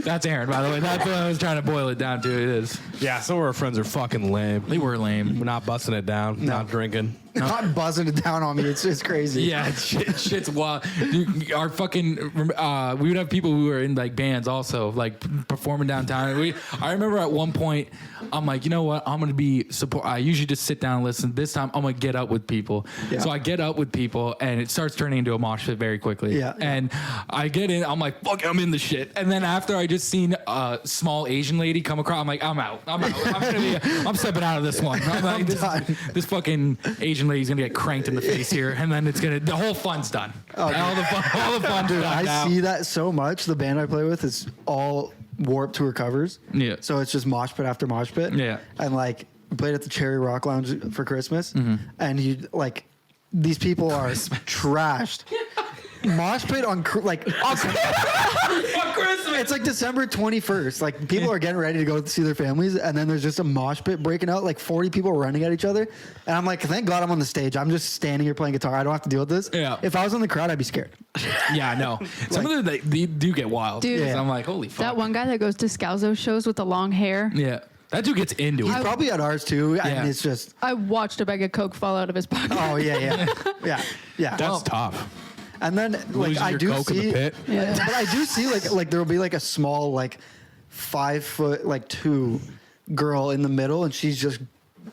Speaker 2: That's Aaron, by the way. That's what I was trying to boil it down to. It is.
Speaker 1: Yeah, some of our friends are fucking lame.
Speaker 2: They were lame.
Speaker 1: We're not busting it down. Not drinking.
Speaker 3: Not buzzing it down on me. It's crazy.
Speaker 2: Yeah, shit's wild. Dude, our fucking, we would have people who were in like bands also, like performing downtown. I remember at one point, I'm like, you know what? I'm gonna be support. I usually just sit down and listen. This time, I'm gonna get up with people.
Speaker 3: Yeah.
Speaker 2: So I get up with people, and it starts turning into a mosh pit very quickly.
Speaker 3: Yeah.
Speaker 2: And I get in. I'm like, fuck, I'm in the shit. And then after I just seen a small Asian lady come across, I'm like, I'm out. I'm stepping out of this one. I'm like, this fucking Asian lady's gonna get cranked in the face here, and then the whole fun's done. All the fun's
Speaker 3: Dude,
Speaker 2: done
Speaker 3: I
Speaker 2: now.
Speaker 3: see that so much. The band I play with is all Warped Tour covers.
Speaker 2: Yeah.
Speaker 3: So it's just mosh pit after mosh pit.
Speaker 2: Yeah.
Speaker 3: And like we played at the Cherry Rock Lounge for Christmas,
Speaker 2: Mm-hmm.
Speaker 3: and you like these people are trashed. Mosh pit on
Speaker 2: Christmas.
Speaker 3: it's like December 21st. Like people are getting ready to go see their families, and then there's just a mosh pit breaking out. Like 40 people running at each other, and I'm like, thank God I'm on the stage. I'm just standing here playing guitar. I don't have to deal with this.
Speaker 2: Yeah.
Speaker 3: If I was in the crowd, I'd be scared.
Speaker 2: Yeah, I know. Some of them they do get wild.
Speaker 4: Dude.
Speaker 3: Yeah.
Speaker 2: I'm like, holy fuck.
Speaker 4: That one guy that goes to Scalzo shows with the long hair.
Speaker 2: Yeah. That dude gets into
Speaker 3: He's
Speaker 2: it.
Speaker 3: probably at ours too,
Speaker 2: Yeah.
Speaker 3: and it's just,
Speaker 4: I watched a bag of Coke fall out of his pocket.
Speaker 3: oh yeah.
Speaker 1: That's
Speaker 2: Well,
Speaker 1: tough.
Speaker 3: And then like
Speaker 1: Losing
Speaker 3: I
Speaker 1: your
Speaker 3: do
Speaker 1: Coke
Speaker 3: see,
Speaker 1: in the pit.
Speaker 4: Yeah.
Speaker 3: but I do see like there will be like a small like 5'2" girl in the middle, and she's just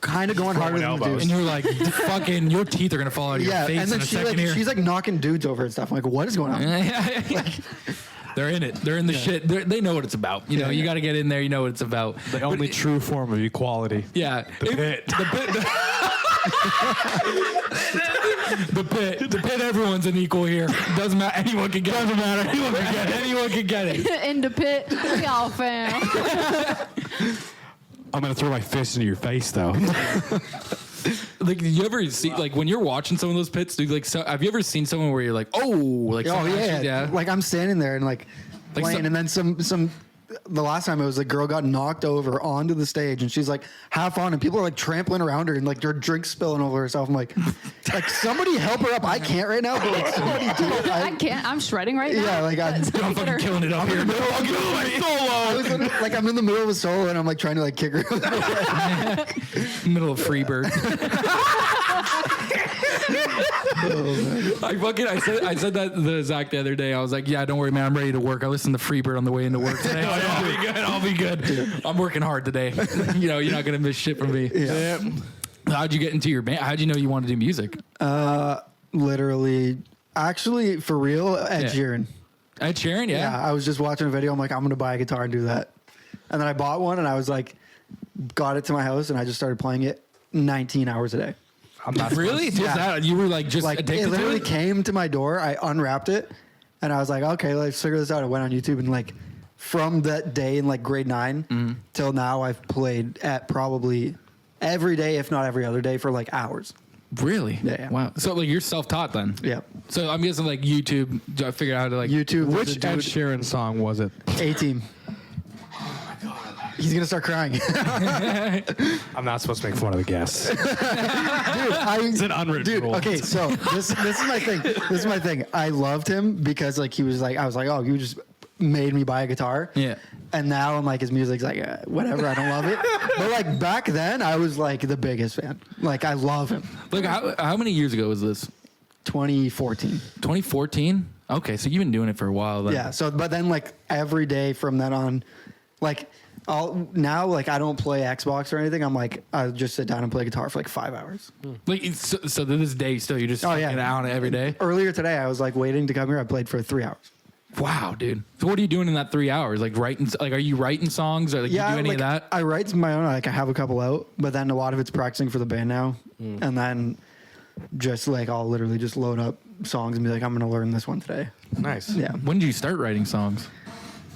Speaker 3: kind of going harder than the
Speaker 1: elbows.
Speaker 3: dudes.
Speaker 2: and you're like, fucking, your teeth are gonna fall out of your
Speaker 3: Yeah,
Speaker 2: face
Speaker 3: and then
Speaker 2: in a second here.
Speaker 3: she's like knocking dudes over and stuff. I'm like, what is going on?
Speaker 2: They're in it. They're in the shit. They know what it's about. You know, you got to get in there. You know what it's about.
Speaker 1: The only true form of equality.
Speaker 2: Yeah.
Speaker 1: The pit.
Speaker 2: The pit. Everyone's an equal here. Doesn't matter. Anyone can get it. Doesn't matter. Anyone can get it. Anyone can get it.
Speaker 4: In the pit, we all fam.
Speaker 1: I'm going to throw my fist into your face, though.
Speaker 2: Like, you ever see, like, when you're watching some of those pits, dude, like, so, have you ever seen someone where you're like, oh, like,
Speaker 3: Oh
Speaker 2: someone
Speaker 3: yeah.
Speaker 2: actually-
Speaker 3: Like I'm standing there and like
Speaker 2: Like
Speaker 3: playing,
Speaker 2: some-
Speaker 3: and then some the last time it was a girl got knocked over onto the stage and she's like half on and people are like trampling around her and like their drinks spilling over herself. I'm like somebody help her up. I can't right now, but like somebody do it.
Speaker 4: I can't. I'm shredding right now.
Speaker 3: Yeah, like I'm
Speaker 2: fucking killing it up here.
Speaker 3: I'm in the middle of a solo and I'm like trying to like kick her.
Speaker 2: Middle of Freebird. I said that to Zach the other day. I was like, yeah, don't worry, man. I'm ready to work. I listened to Freebird on the way into work today. I'll be good. I'm working hard today. You're not going to miss shit from me.
Speaker 3: Yeah.
Speaker 2: How'd you get into your band? How'd you know you wanted to do music?
Speaker 3: Literally, actually, for real, Ed Sheeran.
Speaker 2: Ed Sheeran, yeah.
Speaker 3: I was just watching a video. I'm like, I'm going to buy a guitar and do that. And then I bought one and I was like, got it to my house and I just started playing it 19 hours a day.
Speaker 2: I'm not really? Just
Speaker 3: Yeah.
Speaker 2: that? You were like just
Speaker 3: Like
Speaker 2: addicted
Speaker 3: it literally
Speaker 2: to it?
Speaker 3: came to my door. I unwrapped it and I was like, okay, let's figure this out. I went on YouTube and like from that day in like grade 9 till now, I've played at probably every day, if not every other day, for like hours.
Speaker 2: Really?
Speaker 3: Yeah.
Speaker 2: Wow. So like you're self-taught then?
Speaker 3: Yeah.
Speaker 2: So I'm guessing like YouTube, I figured out how to like
Speaker 3: YouTube.
Speaker 1: Which Ed Sheeran song was it?
Speaker 3: A-Team. He's gonna start crying.
Speaker 1: I'm not supposed to make fun of the guests.
Speaker 3: Dude,
Speaker 1: It's an unwritten rule.
Speaker 3: Okay, so this is my thing. This is my thing. I loved him because like he was like I was like, oh, you just made me buy a guitar.
Speaker 2: Yeah.
Speaker 3: And now I'm like his music's like whatever. I don't love it. But like back then, I was like the biggest fan. Like I love him.
Speaker 2: Like how many years ago was this?
Speaker 3: 2014.
Speaker 2: 2014? Okay, so you've been doing it for a while then.
Speaker 3: Yeah. So but then like every day from then on, like now like I don't play Xbox or anything. I'm like I just sit down and play guitar for like 5 hours.
Speaker 2: Like so to this day still you're just
Speaker 3: Oh, yeah.
Speaker 2: fucking out every day?
Speaker 3: Earlier today, I was like waiting to come here. I played for 3 hours.
Speaker 2: Wow, dude. So what are you doing in that 3 hours? Like writing like are you writing songs or like you do any
Speaker 3: like,
Speaker 2: of that?
Speaker 3: I write my own. Like I have a couple out, but then a lot of it's practicing for the band now, and then just like I'll literally just load up songs and be like, I'm gonna learn this one today.
Speaker 1: Nice.
Speaker 3: Yeah.
Speaker 2: When did you start writing songs?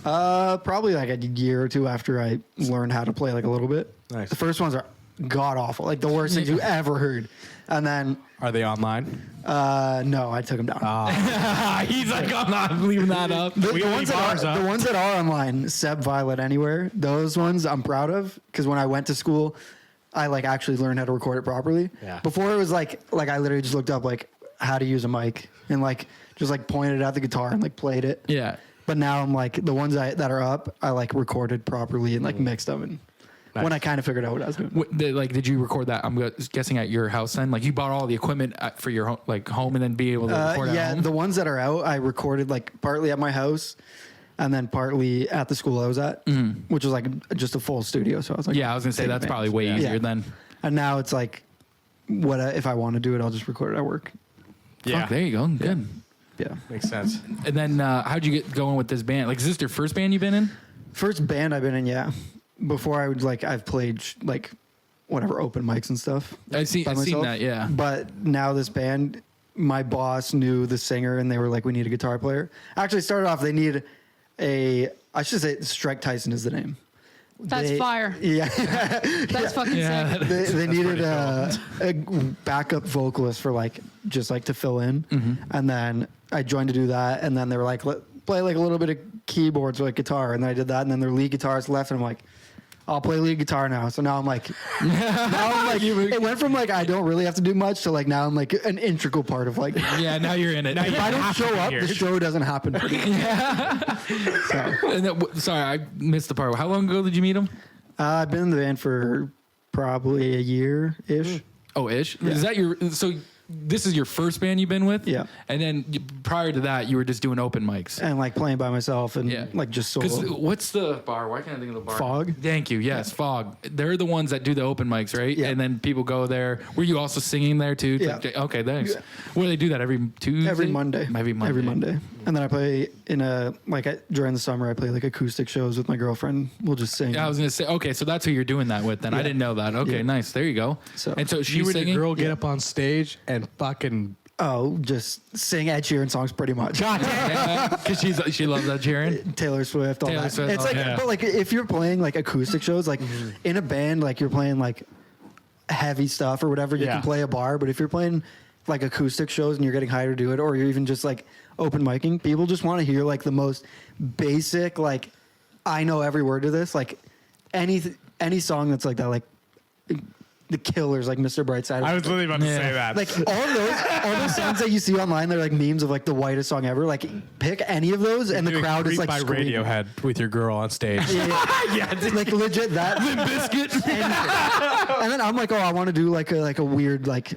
Speaker 3: Probably like a year or two after I learned how to play like a little bit.
Speaker 1: Nice.
Speaker 3: The first ones are god awful, like the worst things you ever heard, and then
Speaker 1: Are they online?
Speaker 3: no, I took them down.
Speaker 2: He's like, I'm not leaving that up.
Speaker 3: The
Speaker 1: leave
Speaker 3: ones
Speaker 1: ours
Speaker 3: that
Speaker 1: up.
Speaker 3: the ones that are online, Seb Violet Anywhere, those ones I'm proud of because when I went to school, I like actually learned how to record it properly.
Speaker 1: Yeah.
Speaker 3: Before it was like I literally just looked up like how to use a mic and like just like pointed at the guitar and like played it.
Speaker 2: Yeah.
Speaker 3: But now I'm like the ones that are up, I like recorded properly and like mixed them and when I kind of figured out what I was doing.
Speaker 2: Did you record that? I'm guessing at your house then. Like you bought all the equipment for your home and then be able to record at
Speaker 3: Yeah,
Speaker 2: home.
Speaker 3: the ones that are out, I recorded like partly at my house and then partly at the school I was at, which was like just a full studio. So I was like,
Speaker 2: Yeah, I was gonna say
Speaker 3: take
Speaker 2: that's
Speaker 3: advantage.
Speaker 2: probably way easier
Speaker 3: Yeah.
Speaker 2: than.
Speaker 3: And now it's like, if I want to do it, I'll just record it at work.
Speaker 2: Fuck, there you go. Good.
Speaker 3: Yeah.
Speaker 1: Makes sense.
Speaker 2: And then how'd you get going with this band? Like, is this your first band you've been in?
Speaker 3: First band I've been in, yeah. Before I would I've played like whatever open mics and stuff.
Speaker 2: I've seen
Speaker 3: by myself.
Speaker 2: that, yeah.
Speaker 3: But now this band, my boss knew the singer and they were like, we need a guitar player. Actually, started off, they need I should say Strike Tyson is the name.
Speaker 4: That's fire.
Speaker 3: Yeah.
Speaker 4: That's fucking
Speaker 2: Yeah.
Speaker 4: sick.
Speaker 3: They needed a backup vocalist for just to fill in. And then I joined to do that. And then they were like, play like a little bit of keyboards or like guitar. And then I did that. And then their lead guitarist left. And I'm like, I'll play lead guitar now. So now I'm like, it went from I don't really have to do much to now I'm like an integral part of
Speaker 2: Yeah, now you're in it.
Speaker 3: if I don't show up, the show doesn't happen for me. So,
Speaker 2: And sorry, I missed the part. How long ago did you meet him?
Speaker 3: I've been in the band for probably a year-ish.
Speaker 2: Oh, ish. Is that your? So this is your first band you've been with?
Speaker 3: Yeah.
Speaker 2: And then prior to that, you were just doing open mics.
Speaker 3: And playing by myself and
Speaker 2: Yeah.
Speaker 3: just
Speaker 2: Because
Speaker 3: solo.
Speaker 2: what's the bar? Why can't I think of the bar?
Speaker 3: Fog?
Speaker 2: Thank you. Yes, Fog. They're the ones that do the open mics, right?
Speaker 3: Yeah.
Speaker 2: And then people go there. Were you also singing there too?
Speaker 3: Yeah.
Speaker 2: Okay, thanks.
Speaker 3: Yeah.
Speaker 2: Where do they do that? Every Tuesday?
Speaker 3: Every Monday.
Speaker 2: Every Monday.
Speaker 3: Every Monday. And then I play in during the summer, I play acoustic shows with my girlfriend. We'll just sing.
Speaker 2: Yeah, I was gonna say. Okay, so that's who you're doing that with. Then I
Speaker 3: Yeah.
Speaker 2: didn't know that. Okay,
Speaker 3: Yeah.
Speaker 2: nice. There you go.
Speaker 3: So-
Speaker 2: and so
Speaker 1: You
Speaker 2: she's
Speaker 1: would a
Speaker 2: singing.
Speaker 1: girl get up on stage and fucking
Speaker 3: Oh, just sing Ed Sheeran songs pretty much.
Speaker 2: Because she loves that cheering.
Speaker 3: Taylor Swift, all
Speaker 2: Taylor
Speaker 3: that.
Speaker 2: Swift,
Speaker 3: It's
Speaker 2: oh, yeah.
Speaker 3: but if you're playing acoustic shows, in a band, you're playing heavy stuff or whatever, you
Speaker 1: Yeah.
Speaker 3: can play a bar. But if you're playing acoustic shows and you're getting hired to do it, or you're even just open micing, people just want to hear the most basic I know every word to this. Like any song that's like that, like The Killers, like Mr. Brightside.
Speaker 1: I was literally about to say that.
Speaker 3: Like all those songs that you see online, they're like memes of like the whitest song ever. Like pick any of those, and the
Speaker 1: Doing
Speaker 3: crowd is
Speaker 1: Creep
Speaker 3: like
Speaker 1: by
Speaker 3: screaming.
Speaker 1: Radiohead with your girl on stage.
Speaker 3: Yeah, like legit that. Biscuit. And then I'm like, oh, I want to do like a weird like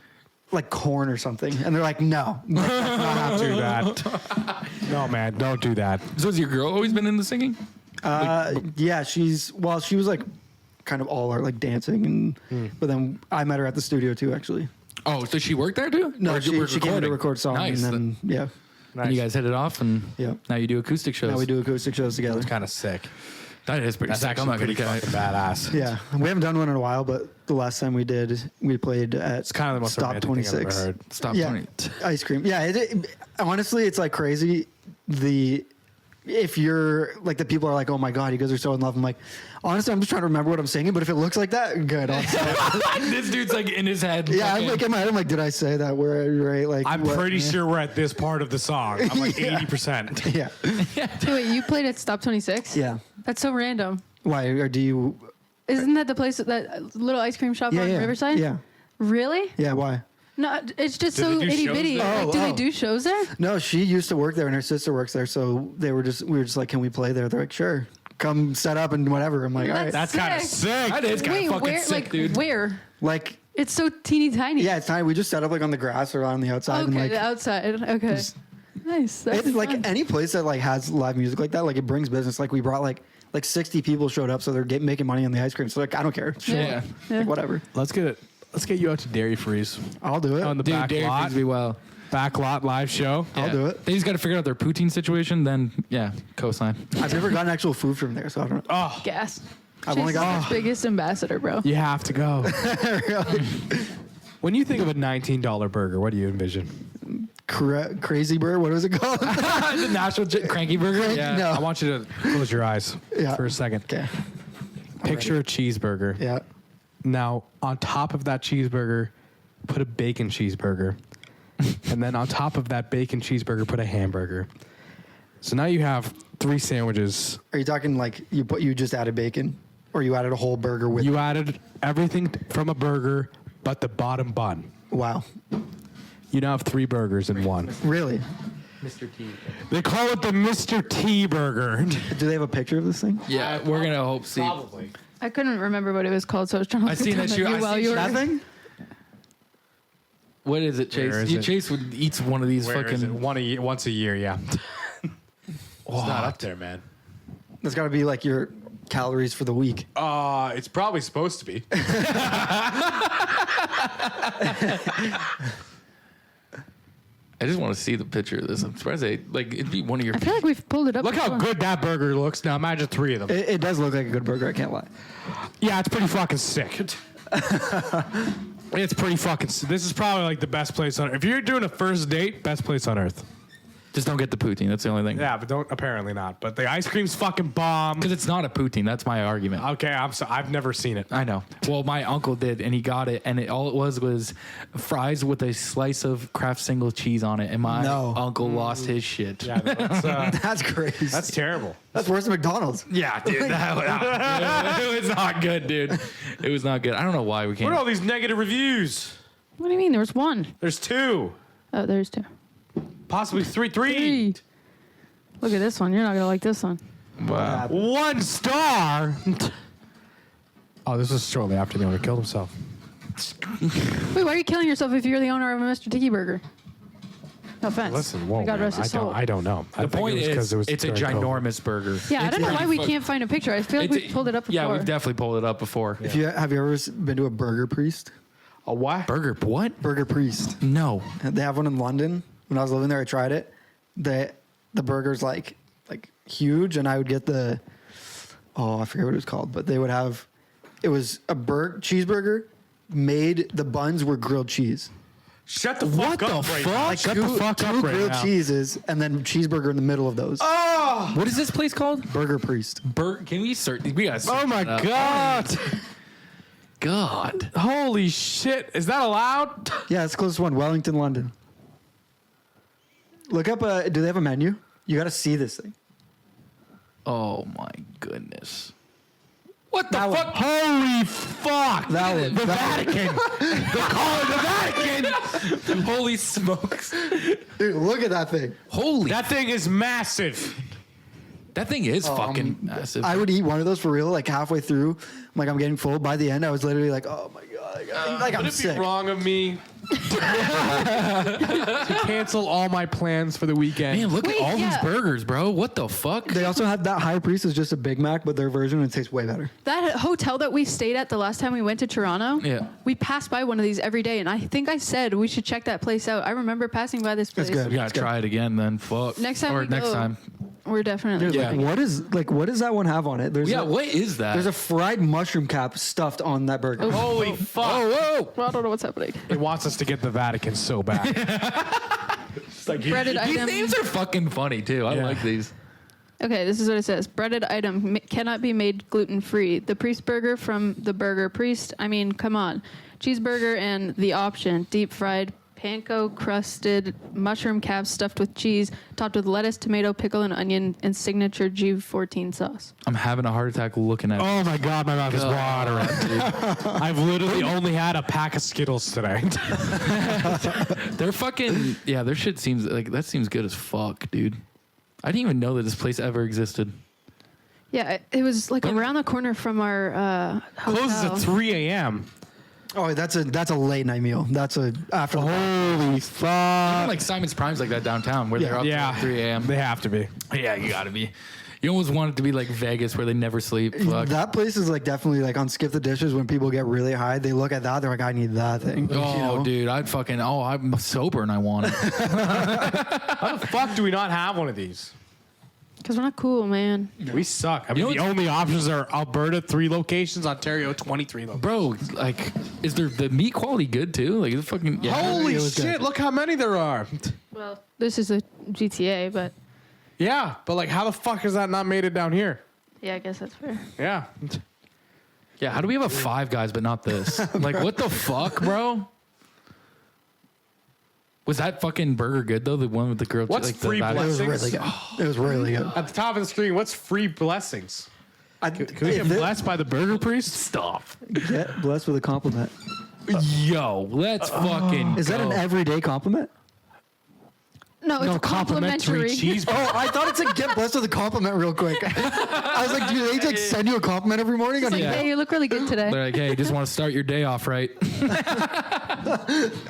Speaker 3: corn or something, and they're like, no,
Speaker 1: Don't do that. No, man, don't do that.
Speaker 2: So has your girl always been into singing?
Speaker 3: yeah, she was like kind of all art, like dancing, and but then I met her at the studio too, actually.
Speaker 2: Oh, so she worked there too?
Speaker 3: No,
Speaker 2: Or
Speaker 3: she came in to record songs,
Speaker 2: Nice.
Speaker 3: and then yeah,
Speaker 2: And you guys hit it off, and
Speaker 3: Yeah.
Speaker 2: now you do acoustic shows.
Speaker 3: now we do acoustic shows together.
Speaker 1: It's kind of sick.
Speaker 2: That is pretty
Speaker 1: That's
Speaker 2: sick. I'm
Speaker 1: actually
Speaker 2: not
Speaker 1: pretty
Speaker 2: gonna
Speaker 1: fucking badass.
Speaker 3: Yeah, we haven't done one in a while, but the last time we did, we played at
Speaker 1: It's kind of the most
Speaker 3: Stop
Speaker 1: romantic thing I've
Speaker 3: 26.
Speaker 1: ever heard.
Speaker 2: Stop
Speaker 3: Yeah,
Speaker 2: 20.
Speaker 3: ice cream. Yeah, honestly, it's like crazy. If you're like the people are like, oh my god, you guys are so in love. I'm like, honestly, I'm just trying to remember what I'm singing. But if it looks like that, good. I'll say it.
Speaker 2: This dude's like in his head.
Speaker 3: Yeah, I'm
Speaker 2: fucking-
Speaker 3: like in my head. I'm like, did I say that word right? Like,
Speaker 1: I'm
Speaker 3: what-
Speaker 1: pretty sure we're at this part of the song. I'm like
Speaker 3: Yeah.
Speaker 1: 80%.
Speaker 3: Yeah,
Speaker 4: So wait, you played at Stop 26?
Speaker 3: yeah.
Speaker 4: That's so random.
Speaker 3: Why? Or do you?
Speaker 4: Isn't that the place, that little ice cream shop
Speaker 3: Yeah,
Speaker 4: on
Speaker 3: yeah.
Speaker 4: Riverside?
Speaker 3: Yeah,
Speaker 4: Really?
Speaker 3: yeah. Why?
Speaker 4: No, it's just
Speaker 1: Do
Speaker 4: so
Speaker 1: they do
Speaker 4: itty
Speaker 1: shows
Speaker 4: bitty.
Speaker 1: there?
Speaker 4: Like, do
Speaker 3: Oh,
Speaker 4: they
Speaker 3: oh.
Speaker 4: do shows there?
Speaker 3: No, she used to work there, and her sister works there. So we were just like, can we play there? They're like, sure. Come set up and whatever. I'm like, all right.
Speaker 1: That's kind of sick.
Speaker 2: That is kind
Speaker 4: Wait,
Speaker 2: of fucking
Speaker 4: where?
Speaker 2: sick,
Speaker 4: Like
Speaker 2: dude.
Speaker 4: where?
Speaker 3: Like,
Speaker 4: It's so teeny tiny.
Speaker 3: yeah, it's time. We just set up like on the grass or on the outside,
Speaker 4: Okay,
Speaker 3: and
Speaker 4: the
Speaker 3: like.
Speaker 4: outside. Okay. Nice. That's
Speaker 3: It's like
Speaker 4: fun.
Speaker 3: any place that like has live music like that, like it brings business. Like we brought like 60 people showed up, so they're making money on the ice cream. So like I don't care, sure,
Speaker 2: Yeah.
Speaker 4: Yeah.
Speaker 3: like, whatever.
Speaker 1: Let's get you out to Dairy Freeze
Speaker 3: I'll do it.
Speaker 1: on the
Speaker 2: Dude,
Speaker 1: back
Speaker 2: Dairy
Speaker 1: lot.
Speaker 2: Frisbee well.
Speaker 1: Back lot live show.
Speaker 3: I'll do it.
Speaker 2: They just got to figure out their poutine situation, then, yeah, cosign.
Speaker 3: I've never gotten actual food from there, so I don't.
Speaker 1: Oh,
Speaker 4: gas.
Speaker 3: I've only
Speaker 4: She's
Speaker 3: got.
Speaker 4: the biggest ambassador, bro.
Speaker 1: you have to go.
Speaker 3: Really?
Speaker 1: When you think of a $19 burger, what do you envision?
Speaker 3: Crazy Bird. What was it called?
Speaker 2: The National Cranky Burger? Yeah.
Speaker 3: No.
Speaker 1: I want you to close your eyes
Speaker 3: Yeah.
Speaker 1: for a second.
Speaker 3: Okay.
Speaker 1: Picture a cheeseburger.
Speaker 3: Yeah.
Speaker 1: Now, on top of that cheeseburger, put a bacon cheeseburger. And then on top of that bacon cheeseburger, put a hamburger. So now you have 3 sandwiches.
Speaker 3: Are you talking like you just added bacon, or you added a whole burger with?
Speaker 1: You added everything from a burger but the bottom bun.
Speaker 3: Wow.
Speaker 1: You now have 3 burgers in one.
Speaker 3: Really?
Speaker 2: Mr. T.
Speaker 1: They call it the Mr. T burger.
Speaker 3: Do they have a picture of this thing?
Speaker 2: Yeah, we're going to hope see.
Speaker 1: Probably.
Speaker 4: I couldn't remember what it was called, so I was trying to.
Speaker 2: I
Speaker 4: look
Speaker 2: seen
Speaker 4: it up
Speaker 2: that
Speaker 4: at
Speaker 2: you-
Speaker 4: you
Speaker 2: I
Speaker 4: while
Speaker 2: seen
Speaker 4: you were.
Speaker 3: Nothing.
Speaker 2: What is it, Chase?
Speaker 1: Where is it?
Speaker 2: Chase would eats one of these
Speaker 1: Where is it?
Speaker 2: fucking.
Speaker 1: Once a year, yeah. It's not up there, man.
Speaker 3: That's got to be like your calories for the week.
Speaker 1: It's probably supposed to be.
Speaker 2: I just want to see the picture of this. I'm surprised it'd be one of your.
Speaker 4: I feel like we've pulled it up.
Speaker 1: Look how
Speaker 4: before.
Speaker 1: good that burger looks. Now imagine 3 of them.
Speaker 3: It does look like a good burger. I can't lie.
Speaker 1: Yeah, it's pretty fucking sick. It's pretty fucking. This is probably like the best place on. If you're doing a first date, best place on earth.
Speaker 2: Just don't get the poutine. That's the only thing.
Speaker 1: Yeah, but don't. Apparently not. But the ice cream's fucking bomb.
Speaker 2: Because it's not a poutine. That's my argument.
Speaker 1: Okay, I've never seen it.
Speaker 2: I know. Well, my uncle did, and he got it, and all it was fries with a slice of Kraft single cheese on it, and my
Speaker 3: No.
Speaker 2: uncle lost his shit.
Speaker 1: Yeah,
Speaker 3: That's crazy.
Speaker 1: that's terrible.
Speaker 3: That's worse than McDonald's.
Speaker 2: Yeah, dude. It was not good, dude. It was not good. I don't know why we
Speaker 1: What are
Speaker 2: can't.
Speaker 1: all these negative reviews?
Speaker 4: What do you mean? There was one.
Speaker 1: There's 2,
Speaker 4: Oh, there's 2.
Speaker 1: possibly 3.
Speaker 4: 3. Look at this one. You're not gonna like this one.
Speaker 2: Wow.
Speaker 1: 1 star. Oh, this was shortly after the owner killed himself.
Speaker 4: Wait, why are you killing yourself if you're the owner of a Mr. Tiki Burger? No offense.
Speaker 1: Listen, whoa,
Speaker 4: May God
Speaker 1: man,
Speaker 4: rest his soul.
Speaker 1: I don't know.
Speaker 2: The point is, it's a ginormous burger.
Speaker 4: Yeah, I don't know
Speaker 2: It's
Speaker 4: why we
Speaker 2: pretty
Speaker 4: can't find a picture. I feel like
Speaker 2: It's-
Speaker 4: we've pulled it up before.
Speaker 2: Yeah, we've definitely pulled it up before.
Speaker 3: Have you ever been to a Burger Priest?
Speaker 1: A what?
Speaker 2: Burger, what?
Speaker 3: Burger Priest.
Speaker 2: No.
Speaker 3: They have one in London. When I was living there, I tried it. The burger's like huge, and I would get I forget what it was called, but they would have. It was a cheeseburger. The buns were grilled cheese.
Speaker 1: Shut the fuck up right now.
Speaker 3: Like
Speaker 1: Shut
Speaker 3: two,
Speaker 1: the fuck
Speaker 3: two
Speaker 1: up right
Speaker 3: grilled
Speaker 1: now.
Speaker 3: cheeses, and then cheeseburger in the middle of those.
Speaker 2: What is this place called?
Speaker 3: Burger Priest.
Speaker 2: Can we search? We gotta search
Speaker 1: Oh my
Speaker 2: it up.
Speaker 1: god.
Speaker 2: God.
Speaker 1: Holy shit. Is that allowed?
Speaker 3: Yeah, it's the closest one. Wellington, London. Look up. Do they have a menu? You got to see this thing.
Speaker 2: Oh my goodness. What the fuck?
Speaker 1: Holy fuck!
Speaker 3: That one.
Speaker 1: The Vatican. They're calling the Vatican.
Speaker 2: Holy smokes.
Speaker 3: Dude, look at that thing.
Speaker 2: Holy.
Speaker 1: That thing is massive.
Speaker 2: That thing is fucking massive.
Speaker 3: I would eat one of those for real, like halfway through. I'm getting full. By the end, I was literally like, oh my God. Like, I'm
Speaker 1: Would it
Speaker 3: sick.
Speaker 1: be wrong of me to cancel all my plans for the weekend?
Speaker 2: Man, look
Speaker 4: Wait,
Speaker 2: at all
Speaker 4: yeah.
Speaker 2: these burgers, bro. What the fuck?
Speaker 3: They also have that high priest is just a Big Mac, but their version and it tastes way better.
Speaker 4: That hotel that we stayed at the last time we went to Toronto,
Speaker 2: Yeah.
Speaker 4: we passed by one of these every day, and I think I said we should check that place out. I remember passing by this place.
Speaker 3: That's good.
Speaker 2: We gotta try it again then. Fuck.
Speaker 4: Next time
Speaker 2: or
Speaker 4: we
Speaker 2: next
Speaker 4: go,
Speaker 2: time.
Speaker 4: we're definitely.
Speaker 3: Dude,
Speaker 2: Yeah.
Speaker 3: what does that one have on it? There's
Speaker 2: Yeah,
Speaker 3: a,
Speaker 2: what is that?
Speaker 3: There's a fried mushroom cap stuffed on that burger.
Speaker 1: Holy fuck!
Speaker 2: whoa.
Speaker 4: Well, I don't know what's happening.
Speaker 1: It wants us to get the Vatican so bad. It's like
Speaker 4: Breaded
Speaker 2: These
Speaker 4: item.
Speaker 2: names are fucking funny too. I
Speaker 1: Yeah.
Speaker 2: like these.
Speaker 4: Okay, this is what it says. Breaded item cannot be made gluten-free. The priest burger from the burger priest. I mean, come on. Cheeseburger and the option. Deep fried, panko crusted mushroom calves stuffed with cheese, topped with lettuce, tomato, pickle, and onion, and signature G14 sauce.
Speaker 2: I'm having a heart attack looking at it.
Speaker 1: Oh my god, my mouth is watering. I've literally only had a pack of Skittles today.
Speaker 2: They're fucking their shit seems like that seems good as fuck, dude. I didn't even know that this place ever existed.
Speaker 4: Yeah, it was like around the corner from our
Speaker 1: Closes
Speaker 4: hotel.
Speaker 1: at 3 a.m.
Speaker 3: Oh, that's a late night meal. That's a after.
Speaker 1: Holy fuck!
Speaker 2: Even like Simon's Prime's like that downtown where they're up
Speaker 1: Yeah,
Speaker 2: till 3 a.m.
Speaker 1: They have to be.
Speaker 2: Yeah, you gotta be. You almost want it to be like Vegas where they never sleep. Fuck.
Speaker 3: That place is like definitely like on Skip the Dishes when people get really high. They look at that. They're like, I need that thing.
Speaker 2: Oh,
Speaker 3: You know?
Speaker 2: dude, I'm sober and I want it.
Speaker 1: How the fuck do we not have one of these?
Speaker 4: Because we're not cool, man.
Speaker 1: We suck. I mean,
Speaker 2: You know
Speaker 1: the
Speaker 2: what's-
Speaker 1: only options are Alberta 3 locations, Ontario 23 locations.
Speaker 2: Bro, like, is the meat quality good too? Like, it's fucking. Yeah.
Speaker 1: Holy
Speaker 3: it was
Speaker 1: shit!
Speaker 3: good.
Speaker 1: Look how many there are.
Speaker 4: Well, this is a GTA, but
Speaker 1: Yeah, but like, how the fuck has that not made it down here?
Speaker 4: yeah, I guess that's fair.
Speaker 1: Yeah.
Speaker 2: Yeah, how do we have a Five Guys but not this? Like, what the fuck, bro? Was that fucking burger good though? The one with the grilled
Speaker 1: What's
Speaker 2: like
Speaker 1: free
Speaker 3: It was
Speaker 1: blessings?
Speaker 3: really good. It was really good.
Speaker 1: At the top of the screen, what's free blessings?
Speaker 3: I,
Speaker 1: Can we get blessed by the burger priest?
Speaker 2: Stop.
Speaker 3: Get blessed with a compliment.
Speaker 2: Yo, let's fucking.
Speaker 3: Is that an
Speaker 2: go.
Speaker 3: everyday compliment?
Speaker 4: No, it's complimentary.
Speaker 1: cheese.
Speaker 3: Oh, I thought it said get blessed with a compliment real quick. I was like, do they like send you a compliment every morning?
Speaker 4: It's like,
Speaker 2: Yeah.
Speaker 4: hey, you look really good today.
Speaker 2: They're like, hey, just want to start your day off right.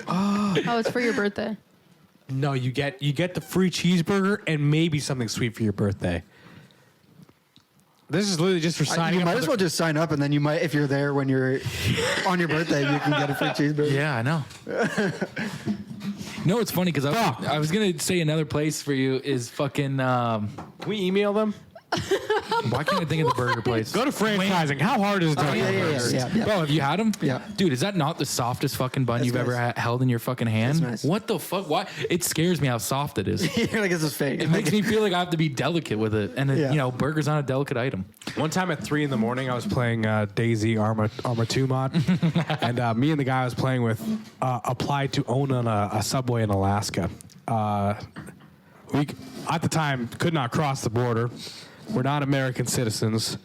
Speaker 4: Oh, it's for your birthday.
Speaker 1: No, you get the free cheeseburger and maybe something sweet for your birthday. This is literally just for signing
Speaker 3: You
Speaker 1: up.
Speaker 3: might
Speaker 1: for
Speaker 3: as
Speaker 1: the-
Speaker 3: well just sign up, and then you might, if you're there when you're on your birthday, you can get a free cheeseburger.
Speaker 2: Yeah, I know. No, it's funny because I was gonna say another place for you is fucking.
Speaker 1: Can we email them?
Speaker 2: Why can't I think of the burger place?
Speaker 1: Go to franchising. How hard is it?
Speaker 3: Oh, yeah.
Speaker 2: Bro, have you had them?
Speaker 3: Yeah.
Speaker 2: Dude, is that not the softest fucking bun
Speaker 3: That's
Speaker 2: you've ever
Speaker 3: nice.
Speaker 2: held in your fucking hand?
Speaker 3: That's nice.
Speaker 2: What the fuck? Why? It scares me how soft it is.
Speaker 3: You're like, this is fake.
Speaker 2: It makes me feel like I have to be delicate with it. And,
Speaker 3: Yeah.
Speaker 2: you know, burger's not a delicate item.
Speaker 1: One time at 3 a.m, I was playing Daisy Arma 2 mod, and me and the guy I was playing with applied to own on a subway in Alaska. We at the time could not cross the border. We're not American citizens,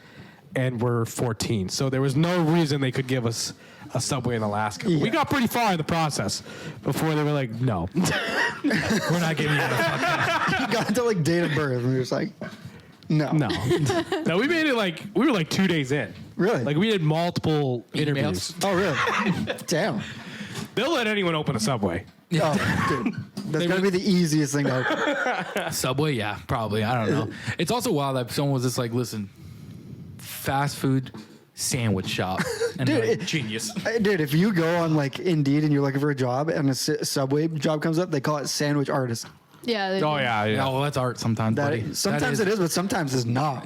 Speaker 1: and we're 14. So there was no reason they could give us a subway in Alaska. We got pretty far in the process before they were like, no, we're not giving you that.
Speaker 3: You got into like date of birth, and you're just like, no.
Speaker 1: No, no, we made it like we were like 2 days in.
Speaker 3: Really?
Speaker 1: Like we did multiple interviews.
Speaker 3: Oh, really? Damn.
Speaker 1: They'll let anyone open a subway.
Speaker 3: Oh, dude. That's gotta be the easiest thing to open.
Speaker 2: Subway, yeah, probably. I don't know. It's also wild that someone was just like, listen, fast food sandwich shop. And
Speaker 3: Dude,
Speaker 2: they're like,
Speaker 3: it-
Speaker 2: genius.
Speaker 3: Dude, if you go on like Indeed and you're looking for a job and a Subway job comes up, they call it sandwich artist.
Speaker 4: Yeah. they
Speaker 1: Oh
Speaker 4: do.
Speaker 1: yeah,
Speaker 2: Yeah,
Speaker 1: yeah.
Speaker 2: well, that's art sometimes, buddy.
Speaker 3: Sometimes it is, but sometimes it's not.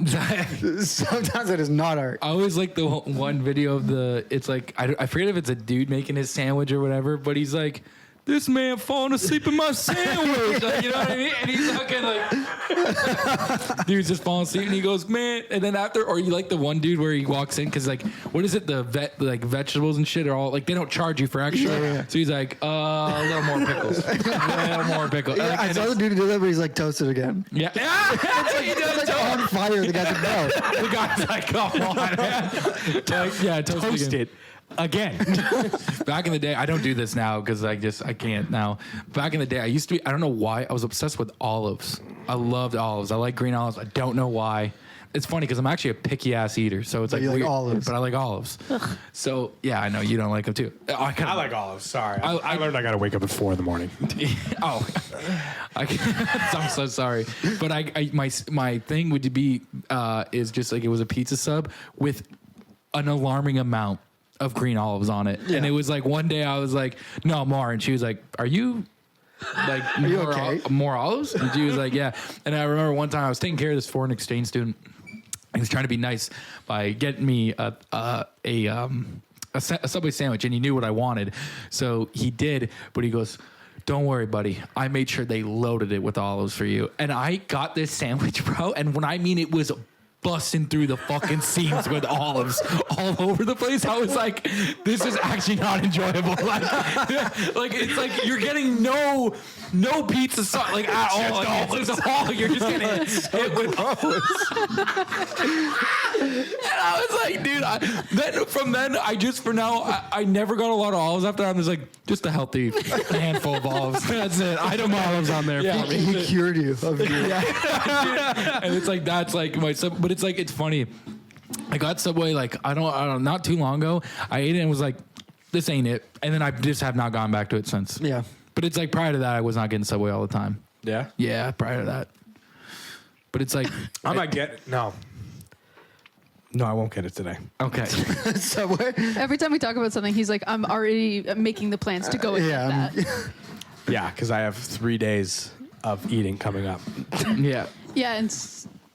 Speaker 3: Sometimes it is not art.
Speaker 2: I always like the one video of it's like, I forget if it's a dude making his sandwich or whatever, but he's like, this man falling asleep in my sandwich. Like, you know what I mean? And he's fucking like, dude's just falling asleep, and he goes, man. And then after, or you like the one dude where he walks in because like, what is it? The vegetables and shit are all like they don't charge you for extra.
Speaker 3: Yeah.
Speaker 2: So he's like, a little more pickles, a little more pickles.
Speaker 3: Yeah,
Speaker 2: Like,
Speaker 3: I
Speaker 2: and
Speaker 3: saw the
Speaker 2: it's-
Speaker 3: dude do that, but he's like toasted again.
Speaker 2: yeah, he does.
Speaker 3: It's like on fire. The guy's like, no.
Speaker 2: The guy's like, come on, man. Like, yeah, toast
Speaker 1: it again.
Speaker 2: Back in the day, I don't do this now because I can't now. Back in the day, I used to be, I don't know why, I was obsessed with olives. I loved olives. I like green olives. I don't know why. It's funny because I'm actually a picky ass eater, so it's
Speaker 3: But
Speaker 2: like
Speaker 3: you like
Speaker 2: weird,
Speaker 3: olives.
Speaker 2: but I like olives. So yeah, I know you don't like them too.
Speaker 1: I like olives. Sorry,
Speaker 2: I
Speaker 1: I learned I got to wake up at 4 a.m.
Speaker 2: Oh, I'm so sorry. But my thing would be is just like it was a pizza sub with an alarming amount of green olives on it, and it was like one day I was like, no more, and she was like, are you? Like
Speaker 3: you
Speaker 2: more,
Speaker 3: okay?
Speaker 2: More olives? And she was like, yeah. And I remember one time I was taking care of this foreign exchange student. He was trying to be nice by getting me a Subway sandwich, and he knew what I wanted, so he did. But he goes, "Don't worry, buddy. I made sure they loaded it with olives for you." And I got this sandwich, bro. And when I mean it was busting through the fucking seams with olives all over the place, I was like, "This is actually not enjoyable." Like it's like you're getting no pizza sauce like at all. Like, it's just all you're just getting hit with olives. And I was like, dude, I never got a lot of olives after that. I was like, just a healthy handful of olives. That's it. I don't
Speaker 1: Olives on there.
Speaker 2: Yeah,
Speaker 3: He cured you of your
Speaker 2: and it's like that's like my sub, but it's like it's funny. I got Subway like I don't not too long ago. I ate it and was like, this ain't it. And then I just have not gone back to it since.
Speaker 3: Yeah.
Speaker 2: But it's like prior to that, I was not getting Subway all the time.
Speaker 1: Yeah,
Speaker 2: Yeah, prior to that. But it's like
Speaker 1: I might get no. No, I won't get it today.
Speaker 2: okay.
Speaker 3: Subway.
Speaker 4: Every time we talk about something, he's like, I'm already making the plans to go and
Speaker 3: yeah,
Speaker 4: get that.
Speaker 1: Yeah, because I have 3 days of eating coming up.
Speaker 2: Yeah.
Speaker 4: Yeah, and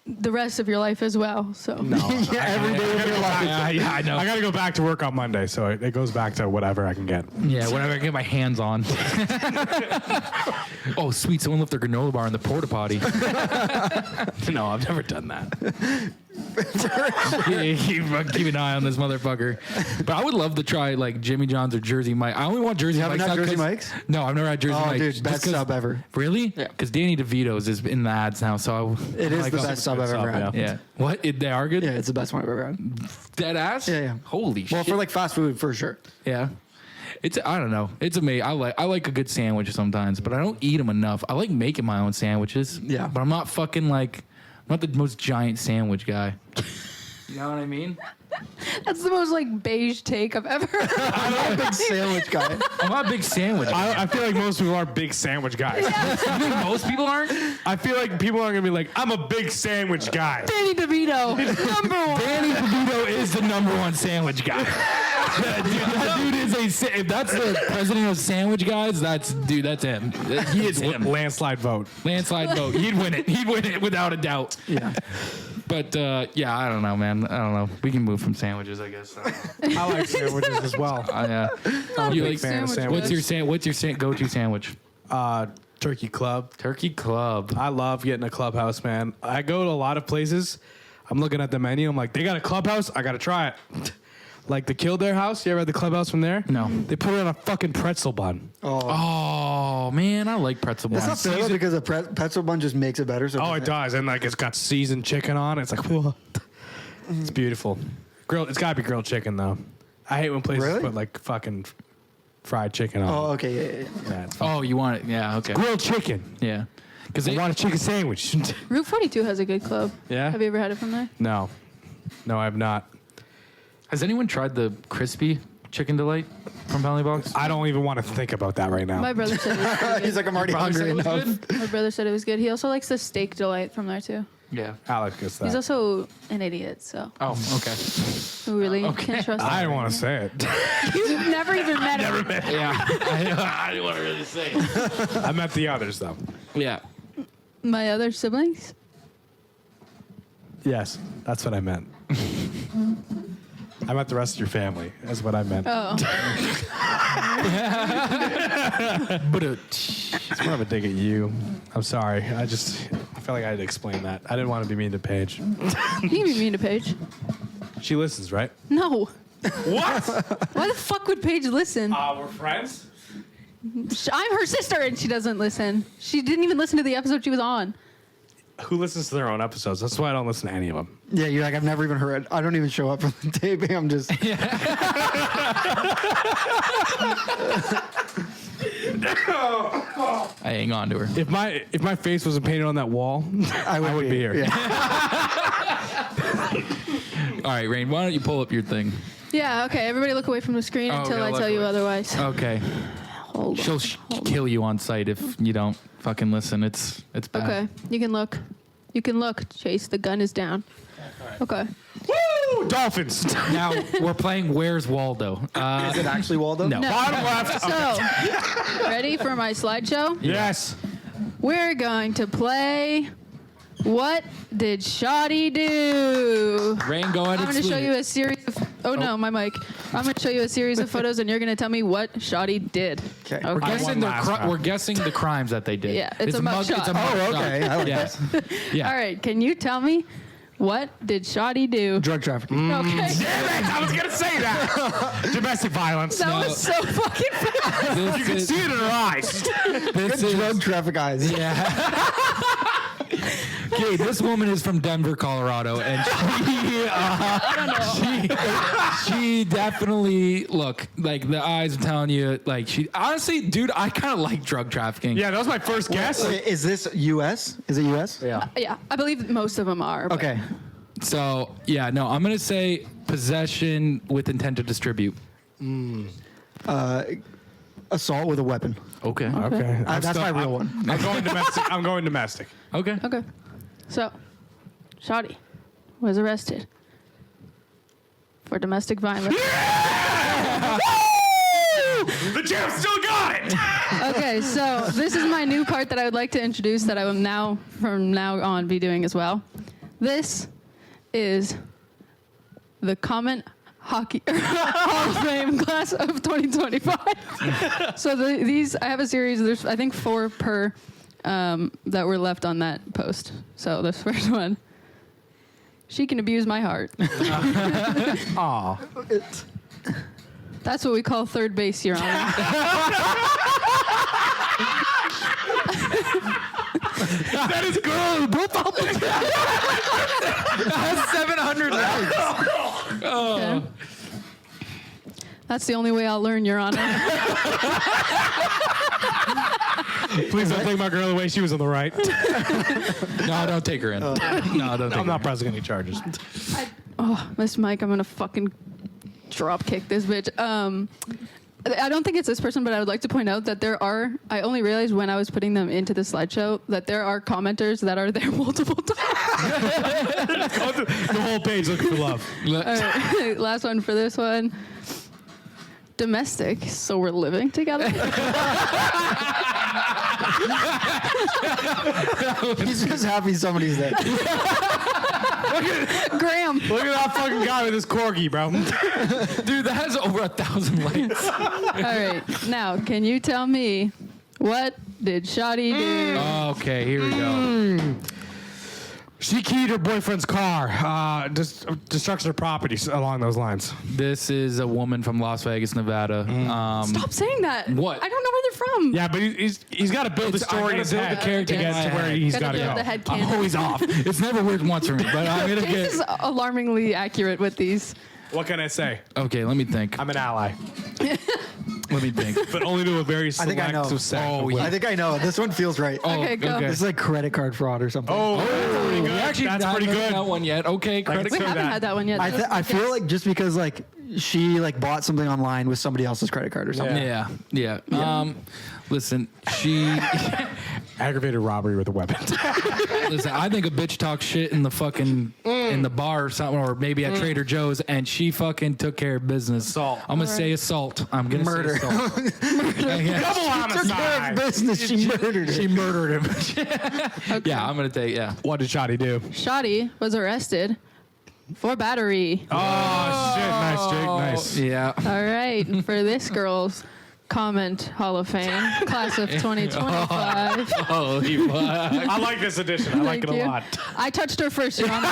Speaker 4: the rest of your life as well. So
Speaker 3: Yeah, every day of your life.
Speaker 2: Yeah, I know.
Speaker 1: I got to go back to work on Monday, so it goes back to whatever I can get.
Speaker 2: Yeah, whatever I can get my hands on. Oh, sweet. Someone left their granola bar in the porta potty.
Speaker 1: No, I've never done that.
Speaker 2: Keep an eye on this motherfucker. But I would love to try like Jimmy John's or Jersey Mike. I only want Jersey
Speaker 3: You haven't
Speaker 2: Mike's.
Speaker 3: had
Speaker 2: now
Speaker 3: Jersey
Speaker 2: 'cause-
Speaker 3: Mike's?
Speaker 2: No, I've never had Jersey
Speaker 3: Oh,
Speaker 2: Mike's.
Speaker 3: dude,
Speaker 2: just
Speaker 3: best
Speaker 2: 'cause-
Speaker 3: sub ever.
Speaker 2: Really?
Speaker 3: Yeah.
Speaker 2: Because Danny DeVito's is in the ads now, so
Speaker 3: It is
Speaker 2: like,
Speaker 3: the
Speaker 2: oh,
Speaker 3: best sub I've ever had.
Speaker 2: Yeah. What? They are good.
Speaker 3: Yeah, it's the best one I've ever had.
Speaker 2: Dead ass.
Speaker 3: Yeah, yeah.
Speaker 2: Holy
Speaker 3: Well,
Speaker 2: shit.
Speaker 3: for like fast food, for sure.
Speaker 2: Yeah. It's I don't know. It's amazing. I like a good sandwich sometimes, but I don't eat them enough. I like making my own sandwiches.
Speaker 3: Yeah.
Speaker 2: But I'm not fucking like I'm not the most giant sandwich guy. You know what I mean?
Speaker 4: that's the most like beige take I've ever heard.
Speaker 3: I'm not a big sandwich guy.
Speaker 2: I'm not a big sandwich.
Speaker 1: I feel like most people are big sandwich guys.
Speaker 2: You think most people aren't?
Speaker 1: I feel like people aren't gonna be like, I'm a big sandwich guy.
Speaker 4: Danny DeVito, number one.
Speaker 2: Danny DeVito is the number one sandwich guy. That dude is if that's the president of sandwich guys, that's him. He is him.
Speaker 1: Landslide vote.
Speaker 2: Landslide vote. He'd win it. He'd win it without a doubt.
Speaker 3: Yeah.
Speaker 2: But yeah, I don't know, man. I don't know. We can move from sandwiches, I guess.
Speaker 1: I like sandwiches as well.
Speaker 2: I'm
Speaker 1: a
Speaker 2: you
Speaker 1: big
Speaker 2: like
Speaker 1: fan of
Speaker 4: sandwiches.
Speaker 2: What's your go-to sandwich?
Speaker 1: Turkey Club.
Speaker 2: Turkey Club.
Speaker 1: I love getting a clubhouse, man. I go to a lot of places. I'm looking at the menu. I'm like, they got a clubhouse? I got to try it. Like the Kildare House. You ever had the clubhouse from there?
Speaker 2: No.
Speaker 1: They put it on a fucking pretzel bun.
Speaker 2: Oh man, I like pretzel
Speaker 3: It's not
Speaker 2: buns.
Speaker 3: fair though, because a pretzel bun just makes it better. So
Speaker 1: Oh, it does. And like it's got seasoned chicken on it. It's like, whoa. It's beautiful. Grilled. It's got to be grilled chicken, though. I hate when places
Speaker 3: Really?
Speaker 1: put like fucking fried chicken on
Speaker 3: Oh,
Speaker 1: it.
Speaker 3: okay. Yeah, yeah.
Speaker 1: Yeah, it's fucking
Speaker 2: Oh, you want it? Yeah. Okay.
Speaker 1: grilled chicken.
Speaker 2: Yeah. Because
Speaker 1: I want a chicken sandwich.
Speaker 4: Route 42 has a good club.
Speaker 1: Yeah?
Speaker 4: Have you ever had it from there?
Speaker 1: No. No, I have not.
Speaker 2: has anyone tried the crispy chicken delight from Penalty Box?
Speaker 1: I don't even want to think about that right now.
Speaker 4: My brother said it was pretty
Speaker 3: He's
Speaker 4: good.
Speaker 3: like, I'm already
Speaker 2: Probably said
Speaker 3: hungry
Speaker 2: it was
Speaker 3: enough.
Speaker 2: good.
Speaker 4: My brother said it was good. He also likes the steak delight from there too.
Speaker 2: Yeah.
Speaker 1: Alex gets that.
Speaker 4: He's also an idiot, so
Speaker 2: Oh, okay.
Speaker 4: who really can't trust
Speaker 1: I
Speaker 4: him.
Speaker 1: don't want to say it.
Speaker 4: You've never even met him.
Speaker 2: Yeah. I didn't want to really say it.
Speaker 1: I met the others, though.
Speaker 2: Yeah.
Speaker 4: My other siblings?
Speaker 1: Yes, that's what I meant. I meant the rest of your family. That's what I meant.
Speaker 4: Oh.
Speaker 2: But
Speaker 1: It's more of a dig at you. I'm sorry. I felt like I had to explain that. I didn't want to be mean to Paige.
Speaker 4: You can be mean to Paige.
Speaker 1: She listens, right?
Speaker 4: No.
Speaker 1: What?
Speaker 4: Why the fuck would Paige listen?
Speaker 1: We're friends?
Speaker 4: I'm her sister and she doesn't listen. She didn't even listen to the episode she was on.
Speaker 1: Who listens to their own episodes? That's why I don't listen to any of them.
Speaker 3: Yeah, you're like, I've never even heard. I don't even show up for the taping. I'm just.
Speaker 2: I hang on to her.
Speaker 1: If my face wasn't painted on that wall, I would be here.
Speaker 3: Yeah.
Speaker 2: All right, Rain, why don't you pull up your thing?
Speaker 4: Yeah, okay. Everybody look away from the screen
Speaker 2: Oh,
Speaker 4: until
Speaker 2: okay,
Speaker 4: I
Speaker 2: look
Speaker 4: tell you
Speaker 2: away.
Speaker 4: otherwise.
Speaker 2: Okay.
Speaker 4: Hold on.
Speaker 2: She'll kill you on sight if you don't fucking listen. It's bad.
Speaker 4: Okay, you can look. You can look. Chase, the gun is down. Okay.
Speaker 1: Woo! Dolphins.
Speaker 2: Now we're playing Where's Waldo.
Speaker 3: Is it actually Waldo?
Speaker 2: No.
Speaker 1: Bottom left.
Speaker 4: So, ready for my slideshow?
Speaker 1: Yes.
Speaker 4: We're going to play What Did Shoddy Do?
Speaker 2: Rain, go ahead
Speaker 4: I'm
Speaker 2: and
Speaker 4: going to show
Speaker 2: split
Speaker 4: you
Speaker 2: it.
Speaker 4: a series of... Oh, no, my mic. I'm going to show you a series of photos, and you're going to tell me what Shoddy did.
Speaker 3: Okay.
Speaker 2: We're
Speaker 1: I
Speaker 2: guessing,
Speaker 1: won last time.
Speaker 2: we're guessing the crimes that they did.
Speaker 4: Yeah, it's a mug shot.
Speaker 2: It's a mug
Speaker 3: Oh,
Speaker 2: shot.
Speaker 3: okay. I like
Speaker 2: Yeah.
Speaker 3: that.
Speaker 2: Yeah.
Speaker 4: All right, can you tell me what did Shoddy do?
Speaker 3: Drug trafficking.
Speaker 4: Okay.
Speaker 1: Damn it! I was gonna say that. Domestic violence.
Speaker 4: That
Speaker 2: No.
Speaker 4: was so fucking fast.
Speaker 2: This
Speaker 1: You can
Speaker 2: is-
Speaker 1: see it in her eyes.
Speaker 2: This
Speaker 3: Good
Speaker 2: is-
Speaker 3: drug traffic eyes.
Speaker 2: Yeah. Okay, this woman is from Denver, Colorado, and she definitely look like the eyes are telling you like she honestly, dude, I kind of like drug trafficking.
Speaker 1: Yeah, that was my first guess.
Speaker 3: Wait, is this U.S.? Is it U.S.?
Speaker 2: Yeah.
Speaker 4: Yeah, I believe most of them are. but-
Speaker 3: Okay.
Speaker 2: So yeah, no, I'm gonna say possession with intent to distribute.
Speaker 3: Assault with a weapon.
Speaker 2: Okay.
Speaker 1: Okay.
Speaker 3: That's my real one.
Speaker 1: I'm going domestic. I'm going domestic.
Speaker 2: Okay.
Speaker 4: Okay. So, Shoddy was arrested for domestic violence.
Speaker 1: The champ still got it.
Speaker 4: Okay, so this is my new part that I would like to introduce that I will now, from now on, be doing as well. This is the Comment Hockey Hall of Fame class of 2025. So these, I have a series. There's I think 4 per that were left on that post. So this first one, she can abuse my heart.
Speaker 1: Aw.
Speaker 4: That's what we call third base, Your Honor.
Speaker 1: That is girl.
Speaker 2: That's 700 likes.
Speaker 4: Okay. That's the only way I'll learn, Your Honor.
Speaker 1: Please don't take my girl away. She was on the right.
Speaker 2: No, don't take her in. No, don't take
Speaker 1: I'm
Speaker 2: her
Speaker 1: not
Speaker 2: in.
Speaker 1: pressing any charges.
Speaker 4: Miss Mike, I'm gonna fucking drop kick this bitch. I don't think it's this person, but I would like to point out that I only realized when I was putting them into the slideshow that there are commenters that are there multiple times.
Speaker 1: The whole page looking for love.
Speaker 4: All right, last one for this one. Domestic, so we're living together.
Speaker 3: He's just happy somebody's there.
Speaker 4: Graham.
Speaker 1: Look at that fucking guy with his corgi, bro.
Speaker 2: Dude, that has over 1,000 likes.
Speaker 4: All right, now can you tell me what did Shoddy do?
Speaker 2: Okay, here we go.
Speaker 1: She keyed her boyfriend's car. Destruction of property along those lines.
Speaker 2: This is a woman from Las Vegas, Nevada.
Speaker 4: Stop saying that.
Speaker 2: What?
Speaker 4: I don't know where they're from.
Speaker 1: Yeah, but he's got to build the story in his head
Speaker 2: character
Speaker 1: to get
Speaker 2: in
Speaker 1: to
Speaker 2: my
Speaker 1: where
Speaker 2: head.
Speaker 1: he's
Speaker 4: Gotta
Speaker 1: got to
Speaker 4: build
Speaker 1: go.
Speaker 4: the head
Speaker 2: I'm
Speaker 4: canon.
Speaker 2: always off. It's never worked once for me, but I'm gonna
Speaker 4: James
Speaker 2: get.
Speaker 4: is alarmingly accurate with these.
Speaker 1: What can I say?
Speaker 2: Okay, let me think.
Speaker 1: I'm an ally,
Speaker 2: Let me think.
Speaker 1: but only to a very
Speaker 3: I think I know.
Speaker 1: selective set.
Speaker 2: Oh,
Speaker 1: of
Speaker 2: yeah.
Speaker 3: I think I know. This one feels right.
Speaker 4: Okay, go.
Speaker 3: This is like credit card fraud or something.
Speaker 1: Oh, that's pretty good.
Speaker 2: We actually
Speaker 1: That's
Speaker 2: not
Speaker 1: pretty
Speaker 2: done
Speaker 1: good.
Speaker 2: that one yet. Okay, credit
Speaker 4: We
Speaker 1: say
Speaker 2: card.
Speaker 4: haven't
Speaker 1: that.
Speaker 4: had that one yet.
Speaker 3: I feel like just because like she like bought something online with somebody else's credit card or something.
Speaker 2: Yeah, yeah. Listen, she.
Speaker 1: Aggravated robbery with a weapon.
Speaker 2: Listen, I think a bitch talks shit in the fucking in the bar or something, or maybe at Trader Joe's, and she fucking took care of business.
Speaker 1: Assault.
Speaker 2: I'm gonna say assault. I'm gonna
Speaker 3: Murder.
Speaker 2: say assault. Yeah.
Speaker 1: Double
Speaker 3: Took care
Speaker 1: homicide.
Speaker 3: of business. She murdered her.
Speaker 2: She murdered him. Yeah, I'm gonna take. Yeah.
Speaker 1: What did Shoddy do?
Speaker 4: Shoddy was arrested for battery.
Speaker 1: Oh, shit. Nice, Jake. Nice.
Speaker 2: Yeah.
Speaker 4: All right. And for this girl's comment Hall of Fame, class of 2025.
Speaker 2: Holy fuck.
Speaker 1: I like this edition. I like
Speaker 4: Thank
Speaker 1: it
Speaker 4: you.
Speaker 1: a lot.
Speaker 4: I touched her first, Your Honor.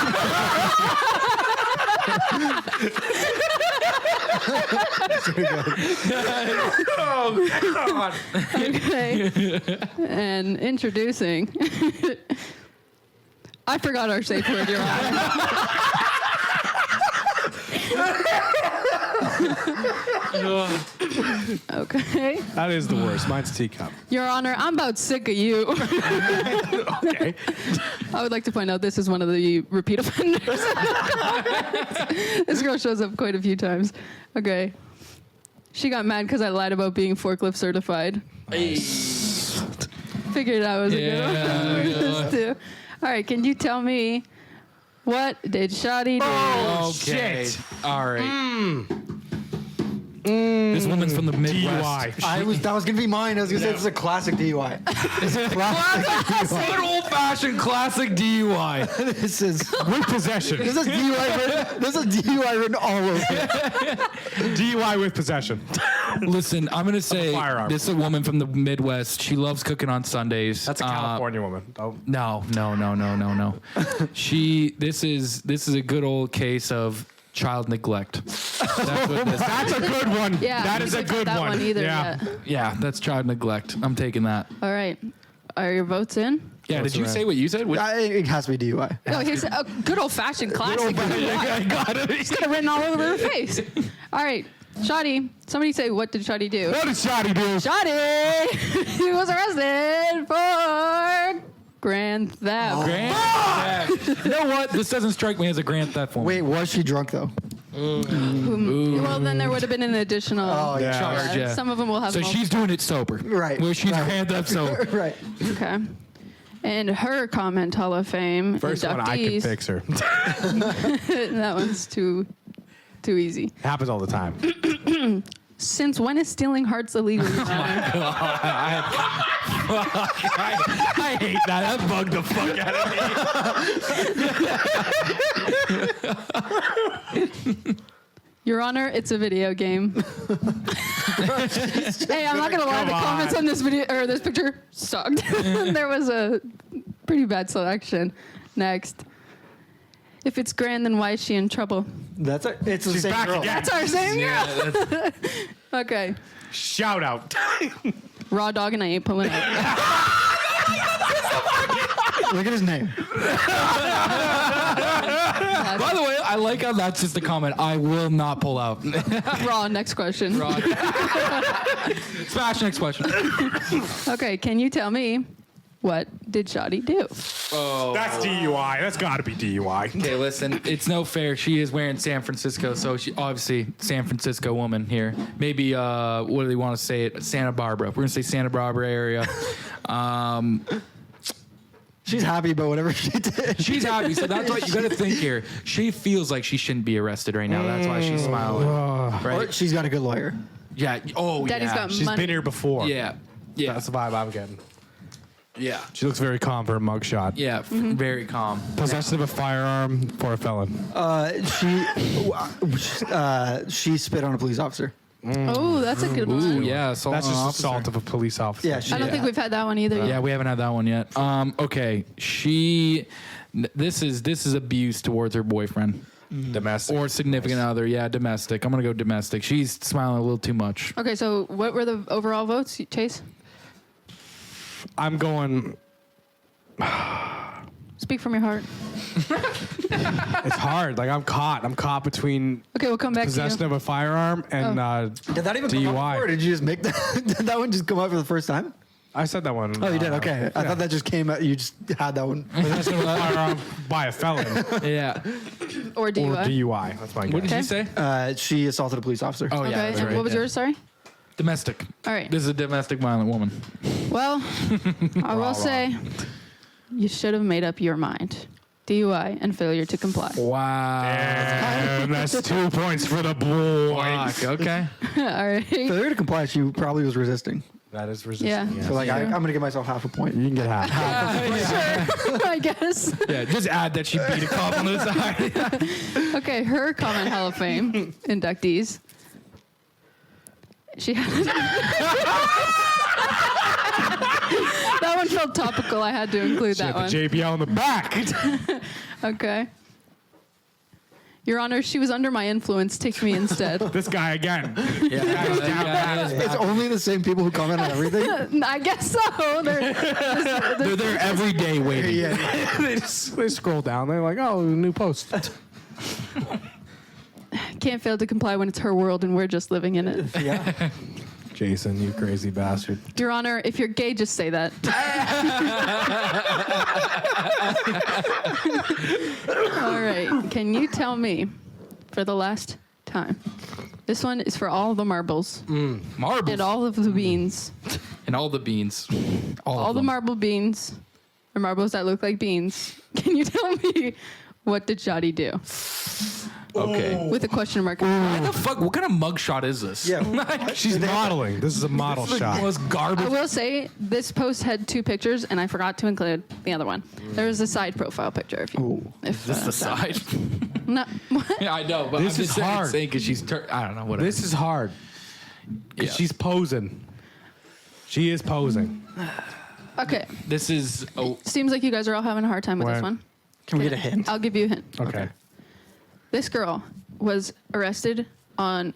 Speaker 1: Oh, God.
Speaker 4: Okay. And introducing. I forgot our safe word, Your Honor. Okay.
Speaker 1: That is the worst. Mine's teacup.
Speaker 4: Your Honor, I'm about sick of you.
Speaker 1: Okay.
Speaker 4: I would like to point out this is one of the repeat offenders. This girl shows up quite a few times. Okay. She got mad because I lied about being forklift certified. Figured I was a good one. This too. All right, can you tell me what did Shadi do?
Speaker 2: Okay.
Speaker 1: Shit.
Speaker 2: All right. This woman's from the Midwest.
Speaker 1: DUI.
Speaker 3: That was gonna be mine. I was gonna say this is a classic DUI.
Speaker 2: Good old fashioned classic DUI.
Speaker 3: This is
Speaker 1: With possession.
Speaker 3: this is DUI written. This is DUI written all over.
Speaker 1: DUI with possession.
Speaker 2: Listen, I'm gonna say
Speaker 1: firearm.
Speaker 2: this is a woman from the Midwest. She loves cooking on Sundays.
Speaker 1: That's a California woman. Oh.
Speaker 2: No. This is a good old case of child neglect. That's what this is.
Speaker 1: That's a good one.
Speaker 4: Yeah,
Speaker 1: That
Speaker 4: I
Speaker 1: is a
Speaker 4: haven't got
Speaker 1: good
Speaker 4: that one either
Speaker 1: Yeah.
Speaker 4: yet.
Speaker 2: Yeah, that's child neglect. I'm taking that.
Speaker 4: All right. Are your votes in?
Speaker 2: Yeah,
Speaker 1: Close
Speaker 2: did you
Speaker 1: around.
Speaker 2: say what you said? What-
Speaker 3: It has to be DUI.
Speaker 4: No, here's a good old fashioned classic.
Speaker 2: I got it.
Speaker 4: It's got it written all over her face. All right. Shadi, somebody say, what did Shadi do?
Speaker 1: What did Shadi do?
Speaker 4: Shadi! He was arrested for grand theft.
Speaker 2: Grand theft. You know what? This doesn't strike me as a grand theft woman.
Speaker 3: Wait, was she drunk though?
Speaker 4: Well, then there would have been an additional
Speaker 1: yeah.
Speaker 2: Charge, yeah.
Speaker 4: Some of them will have
Speaker 2: So she's doing it sober.
Speaker 3: Right,
Speaker 2: Where she's
Speaker 3: right.
Speaker 2: grand theft sober.
Speaker 3: Right.
Speaker 4: Okay. And her comment Hall of Fame
Speaker 1: First one, I can
Speaker 4: inductees.
Speaker 1: fix her.
Speaker 4: That one's too easy.
Speaker 1: Happens all the time.
Speaker 4: Since when is stealing hearts illegal? Your Honor?
Speaker 2: I hate that. That bugged the fuck out of me.
Speaker 4: Your Honor, it's a video game. Hey, I'm not gonna lie. The
Speaker 1: Come
Speaker 4: comments on this video or this picture sucked. There was a pretty bad selection. Next, if it's grand, then why is she in trouble?
Speaker 3: It's the
Speaker 1: She's
Speaker 3: same
Speaker 1: back
Speaker 3: girl.
Speaker 1: again.
Speaker 4: That's our same girl.
Speaker 2: Yeah, that's,
Speaker 4: Okay,
Speaker 1: Shout out.
Speaker 4: raw dog, and I ain't pulling out.
Speaker 3: Look at his name.
Speaker 2: by the way, I like how that's just a comment. I will not pull out.
Speaker 4: Raw. Next question.
Speaker 2: Smash, next question.
Speaker 4: Okay, can you tell me what did Shadi do?
Speaker 1: That's DUI. That's got to be DUI.
Speaker 2: Okay, listen, it's no fair. She is wearing San Francisco, so she obviously San Francisco woman here. Maybe what do they want to say it? Santa Barbara. We're gonna say Santa Barbara area.
Speaker 3: She's happy about whatever she did.
Speaker 2: She's happy, so that's what you got to think here. She feels like she shouldn't be arrested right now. That's why she's smiling,
Speaker 3: Or
Speaker 2: right?
Speaker 3: she's got a good lawyer.
Speaker 2: Yeah. Oh,
Speaker 4: Daddy's
Speaker 2: yeah.
Speaker 4: got
Speaker 1: She's
Speaker 4: money.
Speaker 1: been here before.
Speaker 2: Yeah. Yeah.
Speaker 1: That's the vibe I'm getting.
Speaker 2: Yeah.
Speaker 1: She looks very calm for a mugshot.
Speaker 2: Yeah. Very calm.
Speaker 1: Possession of a firearm for a felon.
Speaker 3: She spit on a police officer.
Speaker 4: Oh, that's a good one.
Speaker 2: Ooh, yeah. Assault
Speaker 1: That's
Speaker 2: on
Speaker 1: just
Speaker 2: an
Speaker 1: assault
Speaker 2: officer.
Speaker 1: of a police officer.
Speaker 3: Yeah, she
Speaker 4: I don't think we've had that one either.
Speaker 2: Yeah,
Speaker 4: yet.
Speaker 2: we haven't had that one yet. Okay, this is abuse towards her boyfriend
Speaker 1: Domestic.
Speaker 2: or significant other. Yeah, domestic. I'm gonna go domestic. She's smiling a little too much.
Speaker 4: Okay, so what were the overall votes, Chase?
Speaker 1: I'm going.
Speaker 4: Speak from your heart.
Speaker 1: It's hard. Like I'm caught between
Speaker 4: Okay, we'll come back to
Speaker 1: possession
Speaker 4: you.
Speaker 1: of a firearm and
Speaker 3: Did that even come up
Speaker 1: DUI.
Speaker 3: before, or did you just make that? Did that one just come out for the first time?
Speaker 1: I said that one.
Speaker 3: Oh, you did? Okay. I thought that just came out. You just had that one.
Speaker 1: Possession of a firearm by a felon
Speaker 2: Yeah.
Speaker 4: Or
Speaker 1: or
Speaker 4: DUI.
Speaker 1: DUI. That's my
Speaker 2: What did
Speaker 1: guess.
Speaker 2: you
Speaker 4: Okay.
Speaker 2: say?
Speaker 3: She assaulted a police officer.
Speaker 2: Oh
Speaker 4: Okay,
Speaker 2: yeah. That's
Speaker 4: and
Speaker 2: right.
Speaker 4: what was
Speaker 2: yeah.
Speaker 4: yours, sorry?
Speaker 2: Domestic.
Speaker 4: All right.
Speaker 2: This is a domestic violent woman.
Speaker 4: Well, I will say you should have made up your mind. DUI and failure to comply.
Speaker 2: Wow.
Speaker 1: And that's 2 points for the boy.
Speaker 2: Fuck, okay.
Speaker 4: All right.
Speaker 3: Failure to comply. She probably was resisting.
Speaker 1: That is resistant.
Speaker 4: Yeah.
Speaker 3: So like I'm gonna give myself half a point.
Speaker 1: You can get half.
Speaker 4: Sure, I guess.
Speaker 2: Yeah, just add that she beat a cop on the side.
Speaker 4: Okay, her Comment Hall of Fame inductees. She had. That one felt topical. I had to include
Speaker 1: She
Speaker 4: that
Speaker 1: had
Speaker 4: one.
Speaker 1: the JBL in the back.
Speaker 4: Okay. Your Honor, she was under my influence. Take me instead.
Speaker 1: This guy again.
Speaker 2: Yeah,
Speaker 3: It's only the same people who comment on everything.
Speaker 4: I guess so.
Speaker 2: they're there every day waiting.
Speaker 3: Yeah.
Speaker 1: they scroll down. They're like, oh, new post.
Speaker 4: Can't fail to comply when it's her world and we're just living in it.
Speaker 3: Yeah.
Speaker 1: Jason, you crazy bastard.
Speaker 4: Your Honor, if you're gay, just say that. All right. Can you tell me, for the last time, this one is for all the marbles
Speaker 2: Marbles.
Speaker 4: and all of the beans.
Speaker 2: And all the beans.
Speaker 4: All
Speaker 2: of
Speaker 4: the
Speaker 2: them.
Speaker 4: marble beans, or marbles that look like beans. Can you tell me what did Shoddy do?
Speaker 2: Okay.
Speaker 4: With a question mark.
Speaker 2: What the fuck? What kind of mugshot is this?
Speaker 3: Yeah.
Speaker 1: She's modeling. This is a model
Speaker 2: The
Speaker 1: shot.
Speaker 2: most garbage.
Speaker 4: I will say this post had 2 pictures, and I forgot to include the other one. There was a side profile picture. If
Speaker 2: Is this the side?
Speaker 4: No, what?
Speaker 2: Yeah, I know, but
Speaker 1: This
Speaker 2: I'm
Speaker 1: is
Speaker 2: just saying,
Speaker 1: hard.
Speaker 2: because she's. I don't know what.
Speaker 1: This is hard. 'Cause
Speaker 2: Yeah.
Speaker 1: she's posing. She is posing.
Speaker 4: Okay.
Speaker 2: This is. Oh,
Speaker 4: Seems like you guys are all having a hard time with this
Speaker 1: When?
Speaker 4: one.
Speaker 3: Can we get a hint?
Speaker 4: I'll give you a hint.
Speaker 1: Okay.
Speaker 4: This girl was arrested on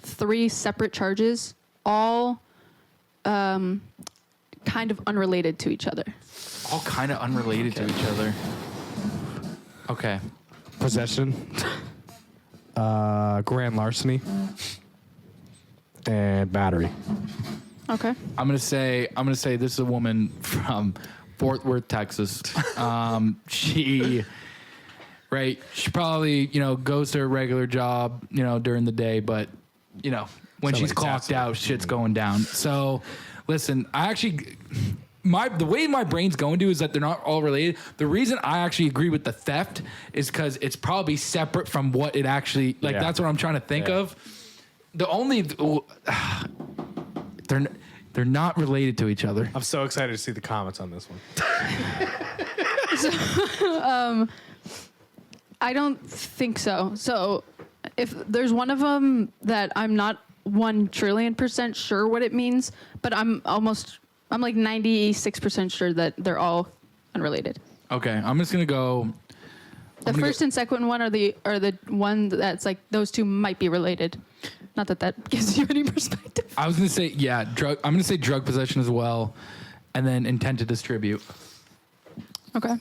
Speaker 4: 3 separate charges, all kind of unrelated to each other.
Speaker 2: all kind of unrelated to each other. Okay.
Speaker 1: Possession. Grand larceny. And battery.
Speaker 4: Okay.
Speaker 2: I'm gonna say this is a woman from Fort Worth, Texas. She probably goes to her regular job during the day, but when she's
Speaker 1: Somebody's
Speaker 2: clocked
Speaker 1: asking.
Speaker 2: out, shit's going down. So listen, I actually the way my brain's going to is that they're not all related. The reason I actually agree with the theft is because it's probably separate from what it actually
Speaker 1: Yeah.
Speaker 2: That's what I'm trying to think
Speaker 1: Yeah.
Speaker 2: of. The only they're not related to each other.
Speaker 1: I'm so excited to see the comments on this one.
Speaker 4: I don't think so. So if there's one of them that I'm not 1 trillion% sure what it means, but I'm like 96% sure that they're all unrelated.
Speaker 2: Okay, I'm just gonna go.
Speaker 4: The first and second one are the one that's like those 2 might be related. Not that gives you any perspective.
Speaker 2: I was gonna say drug. I'm gonna say drug possession as well, and then intent to distribute,
Speaker 4: Okay.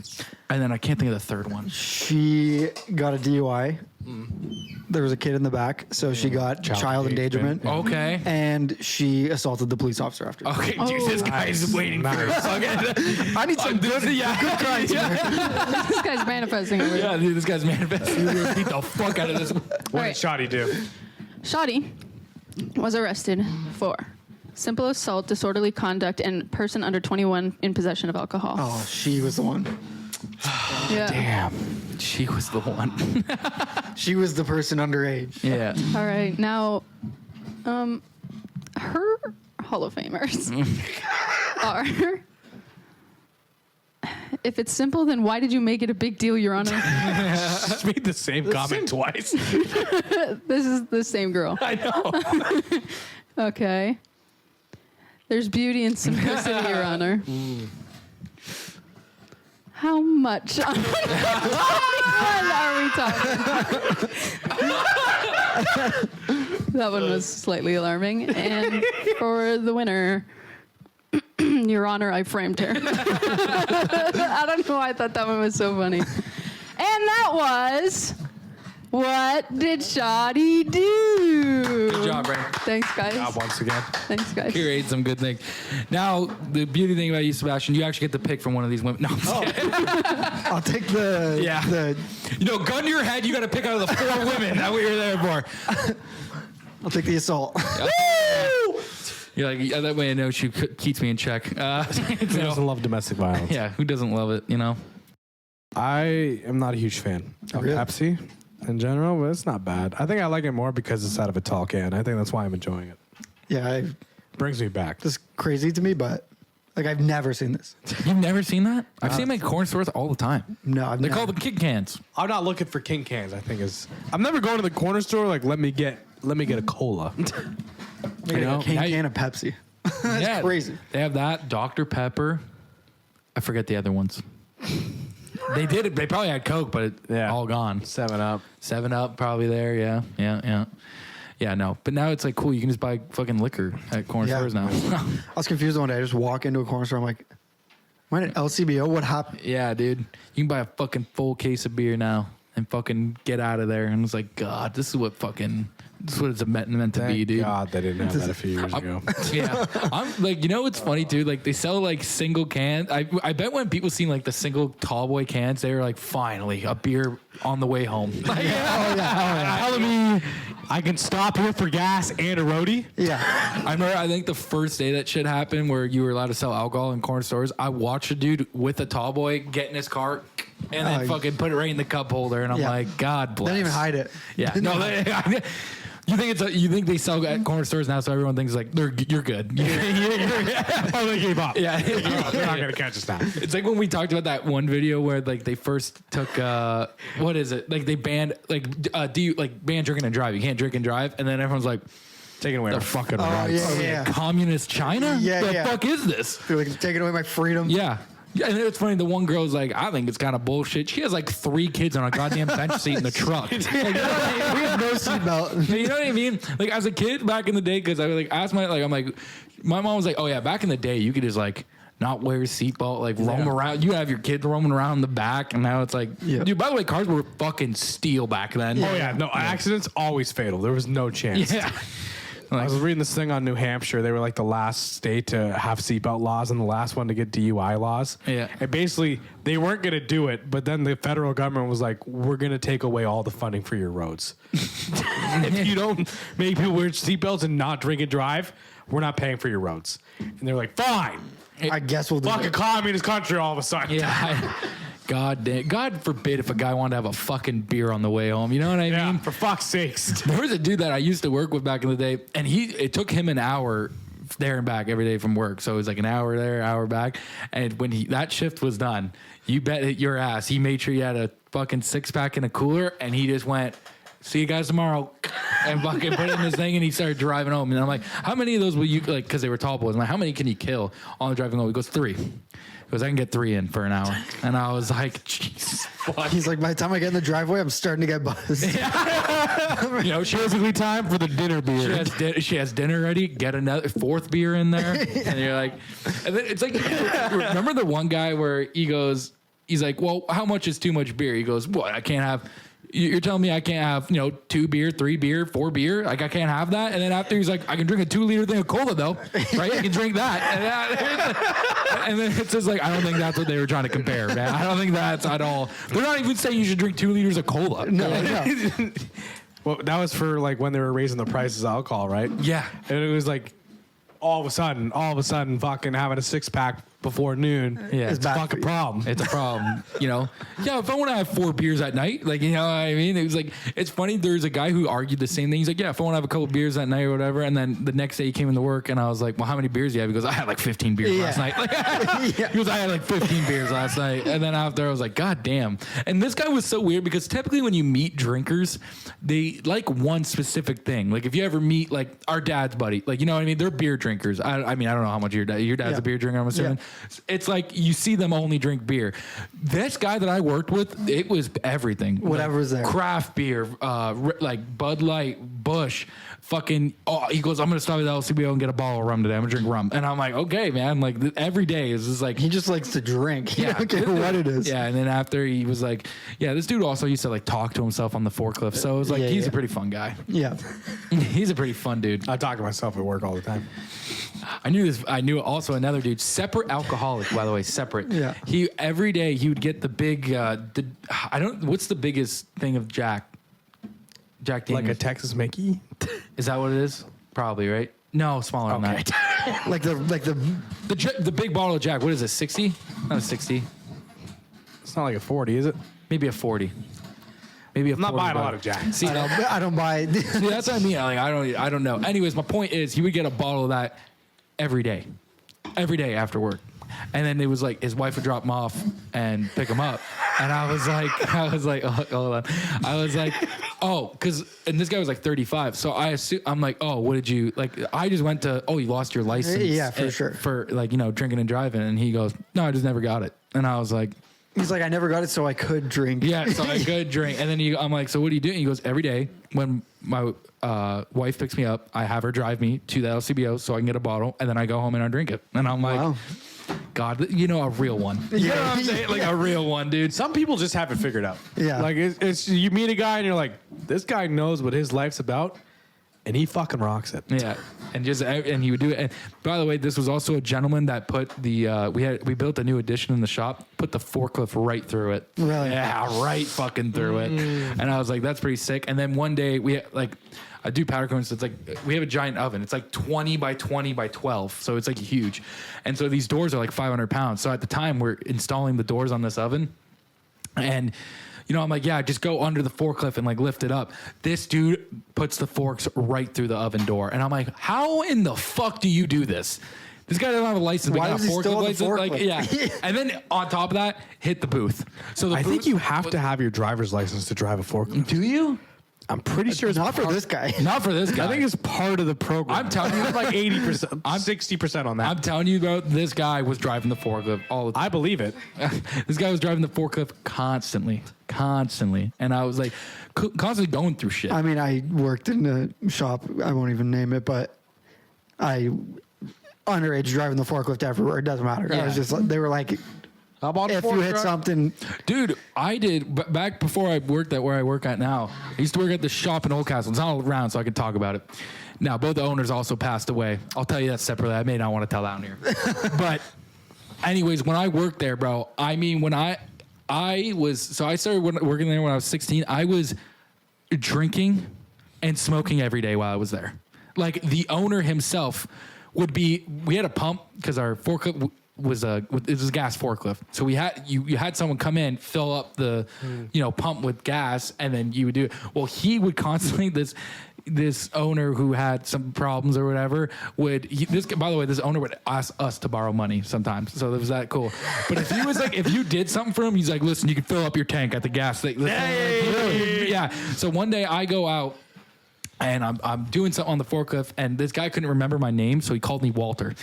Speaker 2: and then I can't think of the third one.
Speaker 3: She got a DUI. There was a kid in the back, so she got child endangerment.
Speaker 2: Okay.
Speaker 3: And she assaulted the police officer after.
Speaker 2: Okay, dude, this guy's waiting for
Speaker 1: Nice.
Speaker 2: it.
Speaker 3: I need some good crimes.
Speaker 4: This guy's manifesting over
Speaker 2: Yeah,
Speaker 4: here.
Speaker 2: dude, this guy's manifesting. He's gonna beat the fuck out of this.
Speaker 1: What
Speaker 4: right.
Speaker 1: did Shoddy do?
Speaker 4: Shoddy was arrested for simple assault, disorderly conduct, and person under 21 in possession of alcohol.
Speaker 3: Oh, she was the one.
Speaker 4: Yeah.
Speaker 1: Damn.
Speaker 2: She was the one.
Speaker 3: She was the person underage.
Speaker 2: Yeah.
Speaker 4: All right. Now, her Hall of Famers are. If it's simple, then why did you make it a big deal, Your Honor?
Speaker 1: Just made the same comment twice.
Speaker 4: This is the same girl.
Speaker 1: I know.
Speaker 4: Okay. There's beauty in simplicity, Your Honor. How much on are we talking? That one was slightly alarming. And for the winner, Your Honor, I framed her. I don't know why I thought that one was so funny. And that was What Did Shoddy Do?
Speaker 2: Good job, Ray.
Speaker 4: Thanks, guys.
Speaker 1: Once again.
Speaker 4: Thanks, guys.
Speaker 2: Curate some good things. Now, the beauty thing about you, Sebastian, you actually get to pick from one of these women. No, I'm just kidding.
Speaker 3: I'll take the
Speaker 2: Yeah. Gun to your head, you got to pick out of the 4 women. That's what you're there for.
Speaker 3: I'll take the assault.
Speaker 2: You're like, yeah, that way I know she keeps me in check.
Speaker 1: Who doesn't love domestic violence?
Speaker 2: Yeah, who doesn't love it,
Speaker 1: I am not a huge fan of
Speaker 3: Really?
Speaker 1: Pepsi in general, but it's not bad. I think I like it more because it's out of a tall can. I think that's why I'm enjoying it.
Speaker 3: Yeah,
Speaker 1: brings me back.
Speaker 3: This is crazy to me, but like I've never seen this.
Speaker 2: You've never seen that? I've seen them in corn stores all the time.
Speaker 3: No, I've
Speaker 2: They
Speaker 3: never.
Speaker 2: call them kid cans.
Speaker 1: I'm not looking for king cans. I think is. I'm never going to the corner store. Like, let me get a cola.
Speaker 3: You know,
Speaker 2: now you-
Speaker 3: can of Pepsi. That's crazy.
Speaker 2: They have that Dr. Pepper. I forget the other ones. They did it. They probably had Coke, but all gone.
Speaker 1: 7-Up.
Speaker 2: 7-Up probably there. Yeah. Yeah, no. But now it's like cool. You can just buy fucking liquor at corner
Speaker 3: Yeah.
Speaker 2: stores now.
Speaker 3: I was confused one day. I just walk into a corner store. I'm like, am I at LCBO? What happened?
Speaker 2: Yeah, dude. You can buy a fucking full case of beer now and fucking get out of there. And it's like, God, this is what it's meant to be, dude.
Speaker 1: God, they didn't have that a few years ago.
Speaker 2: Yeah, I'm like, you know what's funny too? Like they sell like single cans. I bet when people seen like the single tall boy cans, they were like, finally a beer on the way home. Like,
Speaker 1: Telling me I can stop here for gas and a roadie.
Speaker 3: Yeah.
Speaker 2: I remember, I think the first day that shit happened where you were allowed to sell alcohol in corner stores, I watched a dude with a tall boy get in his car and then fucking put it right in the cup holder. And I'm like, God bless.
Speaker 3: Didn't even hide it.
Speaker 2: Yeah. No, you think they sell at corner stores now, so everyone thinks like you're good.
Speaker 1: Oh, they gave up.
Speaker 2: Yeah.
Speaker 1: They're not gonna catch us now.
Speaker 2: It's like when we talked about that one video where like they first took what is it? Like they banned ban drinking and drive. You can't drink and drive, and then everyone's like,
Speaker 1: Taking away our fucking
Speaker 3: Oh,
Speaker 1: rights.
Speaker 3: yeah.
Speaker 2: communist China?
Speaker 3: Yeah,
Speaker 2: the
Speaker 3: yeah.
Speaker 2: fuck is this?
Speaker 3: They're like taking away my freedom.
Speaker 2: Yeah. Yeah, and it's funny. The one girl's like, I think it's kind of bullshit. She has like 3 kids on a goddamn bench seat in the truck. Like,
Speaker 3: We have no seatbelt.
Speaker 2: you know what I mean? Like as a kid back in the day, because I would like ask my mom was like, oh yeah, back in the day you could just like not wear a seatbelt, like roam around. You have your kids roaming around in the back, and now it's like, dude. By the way, cars were fucking steel back then.
Speaker 1: Oh yeah, no accidents always fatal. There was no chance.
Speaker 2: Yeah.
Speaker 1: I was reading this thing on New Hampshire. They were like the last state to have seatbelt laws and the last one to get DUI laws.
Speaker 2: Yeah.
Speaker 1: And basically, they weren't going to do it, but then the federal government was like, we're going to take away all the funding for your roads. If you don't make people wear seatbelts and not drink and drive, we're not paying for your roads. And they're like, fine.
Speaker 3: I guess we'll do
Speaker 1: Fucking
Speaker 3: it.
Speaker 1: communist country all of a sudden.
Speaker 2: Yeah. God forbid if a guy wanted to have a fucking beer on the way home. You know what I
Speaker 1: Yeah,
Speaker 2: mean?
Speaker 1: for fuck's sakes.
Speaker 2: There was a dude that I used to work with back in the day, and it took him an hour there and back every day from work. So it was like an hour there, hour back. And when that shift was done, you bet your ass, he made sure he had a fucking 6-pack in a cooler, and he just went, see you guys tomorrow, and fucking put it in this thing, and he started driving home. And I'm like, how many of those will you, like, because they were tall boys, I'm like, how many can you kill on the driving home? He goes, 3. He goes, I can get 3 in for an hour. And I was like, Jesus, fuck.
Speaker 3: He's like, by the time I get in the driveway, I'm starting to get buzzed.
Speaker 2: You know,
Speaker 1: Basically time for the dinner beer.
Speaker 2: she has dinner ready. Get another 4th beer in there, and you're like, and then it's like, remember the one guy where he's like, well, how much is too much beer? He goes, what? I can't have. You're telling me I can't have 2 beer, 3 beer, 4 beer? Like I can't have that? And then after he's like, I can drink a 2-liter thing of cola though, right? I can drink that. And then it's just like, I don't think that's what they were trying to compare, man. I don't think that's at all. They're not even saying you should drink 2 liters of cola.
Speaker 3: No.
Speaker 1: Well, that was for like when they were raising the prices of alcohol, right?
Speaker 2: Yeah.
Speaker 1: And it was like all of a sudden, fucking having a 6-pack before noon.
Speaker 2: Yeah.
Speaker 1: It's a
Speaker 3: bad
Speaker 1: fucking
Speaker 3: for you.
Speaker 1: problem.
Speaker 2: It's a problem, Yeah, if I want to have 4 beers at night, like, you know what I mean? It was like, it's funny. There's a guy who argued the same thing. He's like, yeah, if I want to have a couple beers at night or whatever. And then the next day he came into work and I was like, well, how many beers do you have? He goes, I had like 15 beers last night. He goes, I had like 15 beers last night. And then after I was like, God damn. And this guy was so weird because typically when you meet drinkers, they like one specific thing. Like if you ever meet like our dad's buddy, like, you know what I mean? They're beer drinkers. I mean, I don't know how much your dad's a beer drinker, I'm assuming.
Speaker 3: Yeah.
Speaker 2: It's like you see them only drink beer. This guy that I worked with, it was everything.
Speaker 3: Whatever was there.
Speaker 2: Craft beer, like Bud Light, Bush, fucking. Oh, he goes, I'm gonna stop at the LCBO and get a bottle of rum today. I'm gonna drink rum, and I'm like, okay, man. Like every day is just like
Speaker 3: He just likes to drink. He don't care what it is.
Speaker 2: Yeah, and then after he was like, yeah, this dude also used to like talk to himself on the forklift. So it was like he's a pretty fun guy.
Speaker 3: Yeah.
Speaker 2: He's a pretty fun dude.
Speaker 1: I talk to myself at work all the time.
Speaker 2: I knew also another dude, separate alcoholic, by the way, separate.
Speaker 3: Yeah.
Speaker 2: He every day he would get the big what's the biggest thing of Jack Daniels?
Speaker 1: Like a Texas Mickey?
Speaker 2: Is that what it is? Probably, right? No, smaller than that.
Speaker 3: like
Speaker 2: The big bottle of Jack, what is it, 60? Not a 60.
Speaker 1: It's not like a 40, is it?
Speaker 2: Maybe a 40. Maybe a
Speaker 1: I'm not
Speaker 2: 40
Speaker 1: buying a
Speaker 2: bottle.
Speaker 1: lot of Jack.
Speaker 2: See,
Speaker 3: I don't buy it.
Speaker 2: see, that's what I mean. Like, I don't know. Anyways, my point is he would get a bottle of that every day after work. And then it was like his wife would drop him off and pick him up. And I was like, oh, hold on. I was like, oh, and this guy was like 35. So I'm like, oh, what did you, like, I just went to, oh, you lost your license.
Speaker 3: Yeah, for sure.
Speaker 2: For like, drinking and driving. And he goes, no, I just never got it. And I was like,
Speaker 3: he's like, I never got it, so I could drink.
Speaker 2: yeah, so I could drink. And then I'm like, so what do you do? And he goes, every day when my wife picks me up, I have her drive me to the LCBO so I can get a bottle, and then I go home and I drink it. And I'm like,
Speaker 3: Wow.
Speaker 2: God, a real one. You know what I'm saying? Like a real one, dude.
Speaker 1: Some people just have it figured out.
Speaker 3: Yeah.
Speaker 1: Like it's you meet a guy and you're like, this guy knows what his life's about, and he fucking rocks it.
Speaker 2: Yeah, and he would do it. And by the way, this was also a gentleman that put we built a new addition in the shop, put the forklift right through it.
Speaker 3: Really?
Speaker 2: Yeah, right fucking through it. And I was like, that's pretty sick. And then one day I do powder cones. So it's like we have a giant oven. It's like 20 by 20 by 12, so it's like huge. And so these doors are like 500 pounds. So at the time, we're installing the doors on this oven, and. I'm like, yeah, just go under the forklift and like lift it up. This dude puts the forks right through the oven door. And I'm like, how in the fuck do you do this? This guy doesn't have a license.
Speaker 3: Why
Speaker 2: but
Speaker 3: is he still on the
Speaker 2: license. Like,
Speaker 3: forklift?
Speaker 2: yeah. And then on top of that, hit the booth. So
Speaker 1: I think you have to have your driver's license to drive a forklift.
Speaker 2: Do you?
Speaker 1: I'm pretty sure it's
Speaker 3: Not for this guy.
Speaker 2: Not for this guy.
Speaker 1: I think it's part of the program.
Speaker 2: I'm telling you,
Speaker 1: like 80%. I'm 60% on that.
Speaker 2: I'm telling you, bro, this guy was driving the forklift all the time.
Speaker 1: I believe it.
Speaker 2: This guy was driving the forklift constantly. And I was like, constantly going through shit.
Speaker 3: I mean, I worked in a shop. I won't even name it, but I underage driving the forklift everywhere. It doesn't matter. I was just like, they were like,
Speaker 1: I'm on
Speaker 3: if you hit something,
Speaker 2: Dude, I did back before I worked at where I work at now. I used to work at the shop in Oldcastle. It's not around, so I can talk about it. Now, both the owners also passed away. I'll tell you that separately. I may not want to tell that on here. But, anyways, when I worked there, bro, I mean, when I started working there when I was 16. I was drinking and smoking every day while I was there. Like the owner himself we had a pump because our forklift it was a gas forklift. So we had you had someone come in, fill up the pump with gas, and then you would do it. Well, he would constantly this owner who had some problems or whatever by the way, this owner would ask us to borrow money sometimes. So it was that cool. But if he was like, if you did something for him, he's like, listen, you can fill up your tank at the gas station. Yeah. So one day I go out and I'm doing something on the forklift, and this guy couldn't remember my name, so he called me Walter.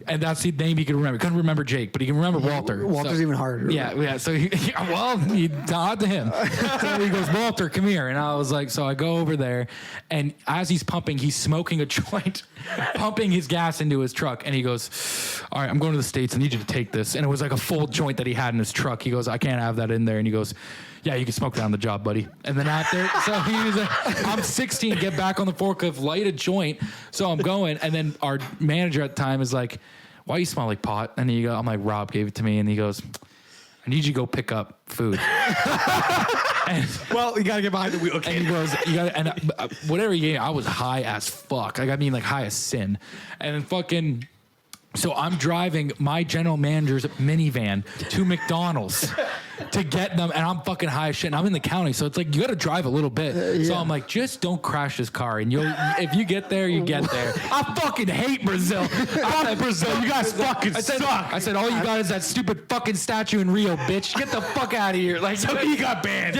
Speaker 2: And that's the name he could remember. He couldn't remember Jake, but he can remember Walter.
Speaker 3: Walter's even harder.
Speaker 2: Yeah. So he talked to him. So he goes, Walter, come here. And I was like, so I go over there, and as he's pumping, he's smoking a joint, pumping his gas into his truck. And he goes, all right, I'm going to the States. I need you to take this. And it was like a full joint that he had in his truck. He goes, I can't have that in there. And he goes, yeah, you can smoke that on the job, buddy. And then after, so he was like, I'm 16, get back on the forklift, light a joint. So I'm going, and then our manager at the time is like, why you smell like pot? And I'm like, Rob gave it to me, and he goes, I need you to go pick up food.
Speaker 1: Well, you gotta get behind the wheel.
Speaker 2: And he goes, you got, and whatever he gave me, I was high as fuck. Like, I mean, like high as sin. And then fucking. So I'm driving my general manager's minivan to McDonald's to get them, and I'm fucking high as shit. And I'm in the county, so it's like you got to drive a little bit. So I'm like, just don't crash this car, and if you get there, you get there. I fucking hate Brazil. Fuck Brazil. You guys fucking suck. I said, all you got is that stupid fucking statue in Rio, bitch. Get the fuck out of here. Like,
Speaker 1: So he got banned.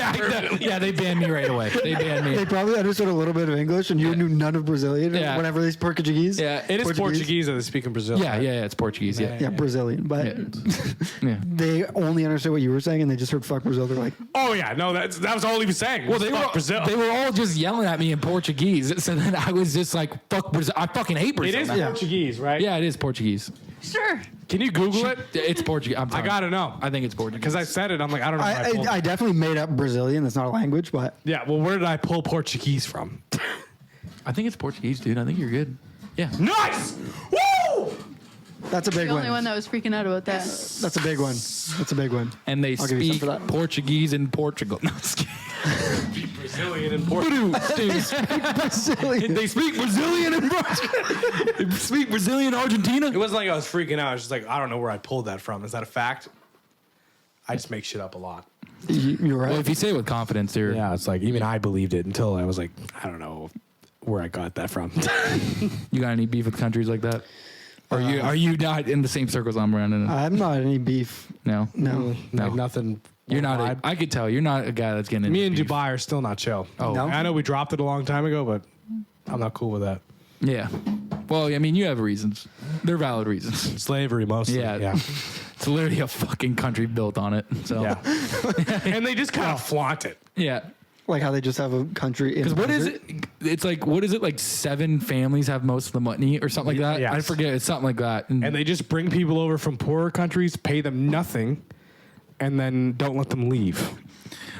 Speaker 2: Yeah, they banned me right away. They banned me.
Speaker 3: they probably understood a little bit of English, and you knew none of Brazilian.
Speaker 2: Yeah.
Speaker 3: Whenever they speak Portuguese.
Speaker 2: Yeah,
Speaker 1: It is Portuguese that they speak in Brazil.
Speaker 2: Yeah, it's Portuguese. Yeah.
Speaker 3: Brazilian, but
Speaker 2: Yeah.
Speaker 3: they only understood what you were saying, and they just heard "fuck Brazil." They're like,
Speaker 1: Oh yeah, no, that was all he was saying.
Speaker 2: Well, they were all just yelling at me in Portuguese. So then I was just like, fuck Brazil. I fucking hate
Speaker 1: It
Speaker 2: Brazil.
Speaker 1: is
Speaker 2: now.
Speaker 1: Portuguese, right?
Speaker 2: Yeah, it is Portuguese.
Speaker 4: Sure.
Speaker 1: Can you Google it?
Speaker 2: It's Portuguese.
Speaker 1: I gotta know.
Speaker 2: I think it's Portuguese.
Speaker 1: Because I said it, I'm like, I don't know. Where I pulled it.
Speaker 3: I definitely made up Brazilian. That's not a language, but
Speaker 1: Yeah, well, where did I pull Portuguese from?
Speaker 2: I think it's Portuguese, dude. I think you're good. Yeah.
Speaker 1: Nice! Woo!
Speaker 3: that's a big
Speaker 4: The
Speaker 3: one.
Speaker 4: only one that was freaking out about that.
Speaker 3: That's a big one. That's a big one.
Speaker 2: And they
Speaker 3: I'll give you some
Speaker 2: speak
Speaker 3: for that.
Speaker 2: Portuguese in Portugal. No, I'm just kidding.
Speaker 1: Brazilian and Portuguese.
Speaker 3: Brazilian.
Speaker 2: They speak Brazilian in Portugal. They speak Brazilian Argentina.
Speaker 1: It wasn't like I was freaking out. I was just like, I don't know where I pulled that from. Is that a fact? I just make shit up a lot.
Speaker 3: You're right.
Speaker 2: Well, if you say it with confidence, you're.
Speaker 1: Yeah, it's like, even I believed it until I was like, I don't know where I got that from.
Speaker 2: You got any beef with countries like that? Or are you not in the same circles I'm running in?
Speaker 3: I'm not any beef.
Speaker 2: No.
Speaker 3: No.
Speaker 1: Like nothing.
Speaker 2: You're not.
Speaker 1: worldwide.
Speaker 2: I could tell you're not a guy that's getting.
Speaker 1: Me
Speaker 2: into
Speaker 1: and
Speaker 2: beef.
Speaker 1: Dubai are still not chill.
Speaker 2: Oh,
Speaker 3: No?
Speaker 1: I know we dropped it a long time ago, but I'm not cool with that.
Speaker 2: Yeah. Well, I mean, you have reasons. They're valid reasons.
Speaker 1: Slavery mostly.
Speaker 2: Yeah. It's literally a fucking country built on it. So
Speaker 1: Yeah. And they just kind of flaunt it.
Speaker 2: yeah.
Speaker 3: Like how they just have a country in
Speaker 2: Because what is
Speaker 3: desert.
Speaker 2: it? It's like, what is it? Like 7 families have most of the money or something like that?
Speaker 1: Yes.
Speaker 2: I forget. It's something like that.
Speaker 1: And they just bring people over from poorer countries, pay them nothing, and then don't let them leave.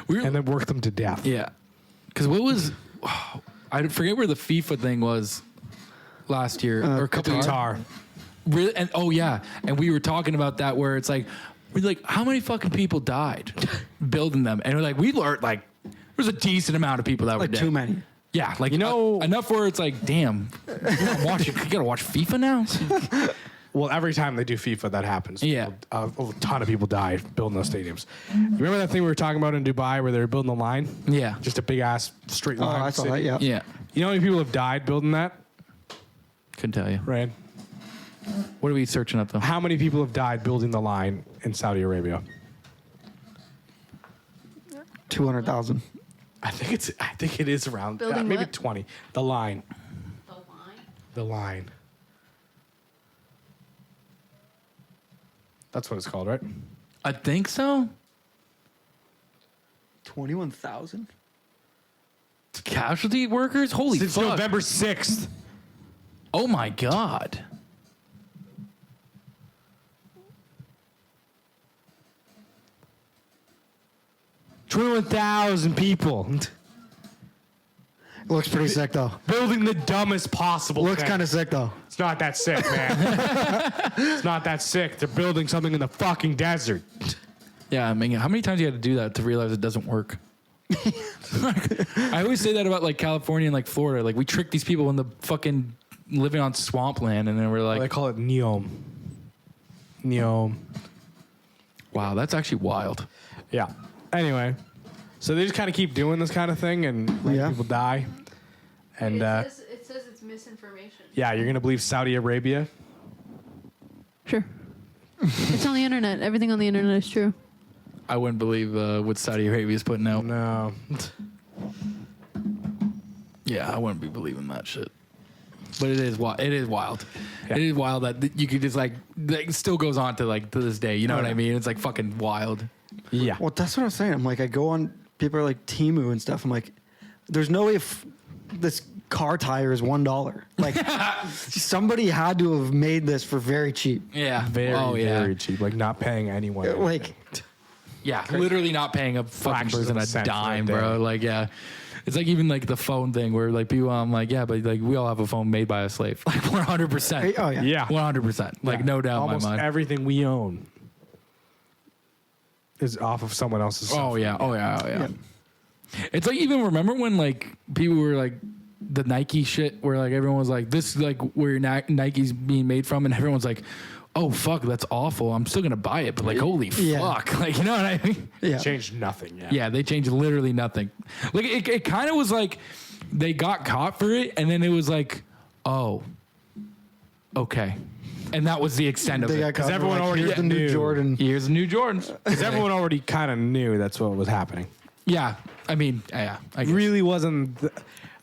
Speaker 1: And then work them to death.
Speaker 2: Yeah. Because what was, I forget where the FIFA thing was last year or a couple years.
Speaker 1: Qatar.
Speaker 2: Really? And oh yeah, and we were talking about that where it's like, we're like, how many fucking people died building them? And we're like, we learned like, there's a decent amount of people that were
Speaker 3: Like
Speaker 2: dead.
Speaker 3: too many.
Speaker 2: Yeah, like
Speaker 1: You know-
Speaker 2: enough where it's like, damn, you gotta watch FIFA now.
Speaker 1: Well, every time they do FIFA, that happens.
Speaker 2: Yeah.
Speaker 1: A ton of people die building those stadiums. You remember that thing we were talking about in Dubai where they were building the line?
Speaker 2: Yeah,
Speaker 1: Just a big ass straight
Speaker 3: Oh,
Speaker 1: line.
Speaker 3: I saw
Speaker 1: city?
Speaker 3: that. Yeah.
Speaker 2: yeah.
Speaker 1: You know how many people have died building that?
Speaker 2: Couldn't tell you.
Speaker 1: Ryan?
Speaker 2: What are we searching up though?
Speaker 1: How many people have died building the line in Saudi Arabia?
Speaker 3: 200,000.
Speaker 1: I think it is around
Speaker 4: Building
Speaker 1: maybe
Speaker 4: what?
Speaker 1: 20. The line.
Speaker 4: The line.
Speaker 1: The line. That's what it's called, right?
Speaker 2: I think so.
Speaker 3: 21,000?
Speaker 2: Casualty workers. Holy
Speaker 1: Since
Speaker 2: fuck!
Speaker 1: November 6th.
Speaker 2: Oh my god.
Speaker 1: $21,000 people
Speaker 3: Looks pretty sick though.
Speaker 1: building the dumbest possible
Speaker 3: Looks
Speaker 1: thing.
Speaker 3: kind of sick though.
Speaker 1: It's not that sick, man. It's not that sick. They're building something in the fucking desert.
Speaker 2: Yeah, I mean, how many times you had to do that to realize it doesn't work? I always say that about like California and like Florida. Like we trick these people into fucking living on swampland, and then we're like,
Speaker 1: They call it neom. Neom.
Speaker 2: wow, that's actually wild.
Speaker 1: Yeah. Anyway, so they just kind of keep doing this kind of thing and letting
Speaker 3: Yeah.
Speaker 1: people die. And
Speaker 4: it says it's misinformation.
Speaker 1: yeah, you're gonna believe Saudi Arabia?
Speaker 4: Sure. It's on the internet. Everything on the internet is true.
Speaker 2: I wouldn't believe what Saudi Arabia is putting out.
Speaker 1: No.
Speaker 2: Yeah, I wouldn't be believing that shit. But it is wild. It is wild.
Speaker 1: Yeah.
Speaker 2: It is wild that you could just like it still goes on to like to this day. You know what I mean? It's like fucking wild.
Speaker 1: Yeah.
Speaker 3: Well, that's what I'm saying. I'm like, I go on, people are like Temu and stuff. I'm like, there's no way this car tire is $1. Like, somebody had to have made this for very cheap.
Speaker 2: Yeah.
Speaker 1: Very cheap. Like not paying anyone.
Speaker 3: Like,
Speaker 2: Yeah, literally not paying a fucking
Speaker 1: Fractions
Speaker 2: person
Speaker 1: of
Speaker 2: a
Speaker 1: a cent for a
Speaker 2: dime,
Speaker 1: day.
Speaker 2: bro. Like, yeah. It's like even like the phone thing where like people, I'm like, yeah, but like we all have a phone made by a slave. Like 100%.
Speaker 3: oh yeah.
Speaker 1: Yeah.
Speaker 2: 100%. Like
Speaker 1: Yeah.
Speaker 2: no doubt
Speaker 1: Almost
Speaker 2: in my mind.
Speaker 1: everything we own is off of someone else's stuff.
Speaker 2: Oh yeah. Oh yeah. Oh yeah.
Speaker 3: Yeah.
Speaker 2: It's like even remember when like people were like the Nike shit where like everyone was like this is like where Nike's being made from and everyone's like, oh fuck, that's awful. I'm still gonna buy it, but like holy
Speaker 3: Yeah.
Speaker 2: fuck, like you know what I mean?
Speaker 3: Yeah.
Speaker 1: Changed nothing. Yeah.
Speaker 2: Yeah, they changed literally nothing. Like it kind of was like they got caught for it, and then it was like, oh, okay, and that was the extent of
Speaker 3: They
Speaker 2: it.
Speaker 3: got caught.
Speaker 1: everyone
Speaker 3: Like,
Speaker 1: already
Speaker 3: here's the new
Speaker 1: knew.
Speaker 3: Jordan.
Speaker 2: Here's the new Jordans.
Speaker 1: Because everyone already kind of knew that's what was happening.
Speaker 2: Yeah, I mean, yeah, I guess.
Speaker 1: Really wasn't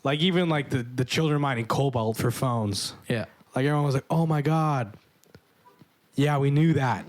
Speaker 1: like even like the children mining cobalt for phones.
Speaker 2: Yeah.
Speaker 1: Like everyone was like, "Oh my god, yeah, we knew that."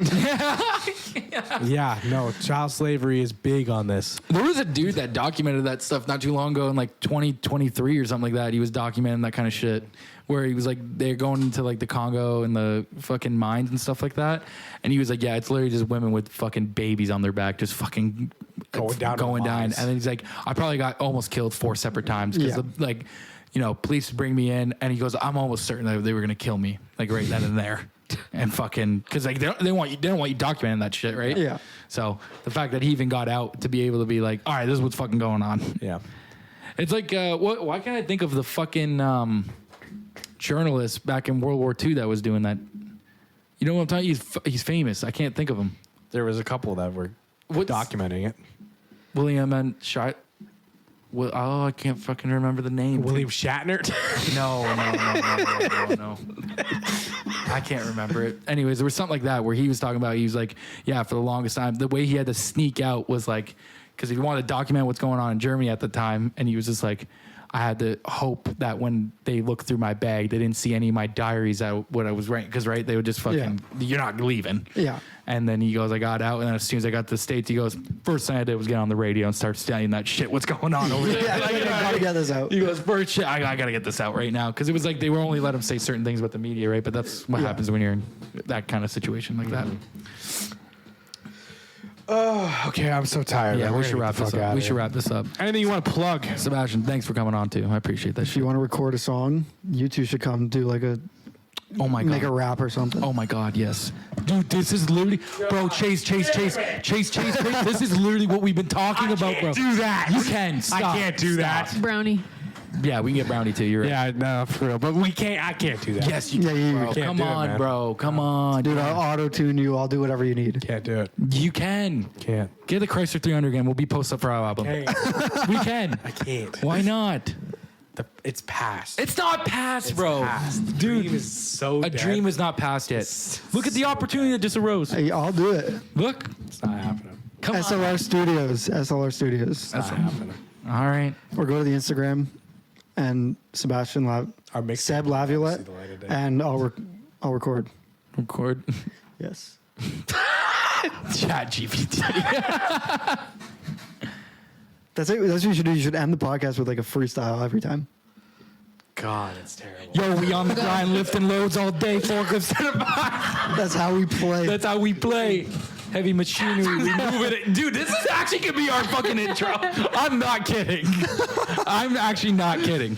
Speaker 1: Yeah, no, child slavery is big on this.
Speaker 2: There was a dude that documented that stuff not too long ago in like 2023 or something like that. He was documenting that kind of shit where he was like, they're going into like the Congo and the fucking mines and stuff like that. And he was like, yeah, it's literally just women with fucking babies on their back, just fucking
Speaker 1: Going down to the
Speaker 2: going down.
Speaker 1: mines.
Speaker 2: And then he's like, I probably got almost killed 4 separate times because
Speaker 3: Yeah.
Speaker 2: like, you know, police bring me in. And he goes, I'm almost certain that they were going to kill me like right then and there. And fucking, because like they don't want you documenting that shit, right?
Speaker 3: Yeah.
Speaker 2: So the fact that he even got out to be able to be like, all right, this is what's fucking going on.
Speaker 1: Yeah.
Speaker 2: It's like, why can't I think of the fucking journalist back in World War II that was doing that? You know what I'm talking? He's famous. I can't think of him.
Speaker 1: There was a couple that were documenting it.
Speaker 2: William and Shot. Well, oh, I can't fucking remember the name.
Speaker 1: William Shatner.
Speaker 2: No. I can't remember it. Anyways, there was something like that where he was talking about, he was like, yeah, for the longest time, the way he had to sneak out was like, because he wanted to document what's going on in Germany at the time. And he was just like, I had to hope that when they looked through my bag, they didn't see any of my diaries out what I was writing. Because, right, they would just fucking, you're not leaving.
Speaker 3: Yeah.
Speaker 2: And then he goes, I got out. And then as soon as I got to the States, he goes, first thing I did was get on the radio and start studying that shit. What's going on over there?
Speaker 3: Yeah, I gotta get this out.
Speaker 2: He goes, first shit, I got to get this out right now. Because it was like they were only let him say certain things about the media, right? But that's what happens when you're in that kind of situation like that.
Speaker 1: Oh, okay. I'm so tired.
Speaker 2: Yeah,
Speaker 1: man.
Speaker 2: we should wrap this up. We should wrap this up.
Speaker 1: Anything you want to plug?
Speaker 2: Sebastian, thanks for coming on too. I appreciate that
Speaker 3: If you
Speaker 2: shit.
Speaker 3: want to record a song, you two should come do like a
Speaker 2: Oh my
Speaker 3: make a
Speaker 2: god.
Speaker 3: rap or something.
Speaker 2: Oh my god, yes. Dude, this is literally, bro, Chase. This is literally what we've been talking about, bro.
Speaker 1: Do that.
Speaker 2: You can. Stop.
Speaker 1: I can't do
Speaker 2: Stop.
Speaker 1: that.
Speaker 4: Brownie.
Speaker 2: Yeah, we can get Brownie too. You're right.
Speaker 1: Yeah, no, for real. But we can't. I can't do that.
Speaker 2: Yes, you
Speaker 3: Yeah,
Speaker 2: can,
Speaker 3: you
Speaker 2: bro.
Speaker 3: can't
Speaker 2: Come
Speaker 1: do it,
Speaker 2: on,
Speaker 1: man.
Speaker 2: bro. Come on.
Speaker 3: Dude, I'll auto tune you. I'll do whatever you need.
Speaker 1: Can't do it.
Speaker 2: You can.
Speaker 1: Can't.
Speaker 2: Get the Chrysler 300 again. We'll be post up for our album.
Speaker 1: Hey,
Speaker 2: We can.
Speaker 1: I can't.
Speaker 2: Why not?
Speaker 1: It's past.
Speaker 2: It's not past,
Speaker 1: It's
Speaker 2: bro.
Speaker 1: past. The
Speaker 2: Dude,
Speaker 1: dream is so
Speaker 2: a
Speaker 1: dead.
Speaker 2: dream is not past yet. Look at the opportunity that just arose.
Speaker 3: Hey, I'll do it.
Speaker 2: Look.
Speaker 1: It's not happening.
Speaker 2: Come on.
Speaker 3: SLR Studios. SLR Studios.
Speaker 1: It's not happening.
Speaker 2: All right.
Speaker 3: Or go to the Instagram and Sebastian
Speaker 1: Our mixtape
Speaker 3: Seb
Speaker 1: will never
Speaker 3: Laviolette,
Speaker 1: see the light of day.
Speaker 3: and I'll record.
Speaker 2: Record.
Speaker 3: Yes.
Speaker 2: Chat GPT.
Speaker 3: That's it. That's what you should do. You should end the podcast with like a freestyle every time.
Speaker 1: God, it's terrible.
Speaker 2: Yo, we on the grind lifting loads all day. Forklifts.
Speaker 3: That's how we play.
Speaker 2: That's how we play. Heavy machinery. We move it. Dude, this is actually going to be our fucking intro. I'm not kidding. I'm actually not kidding.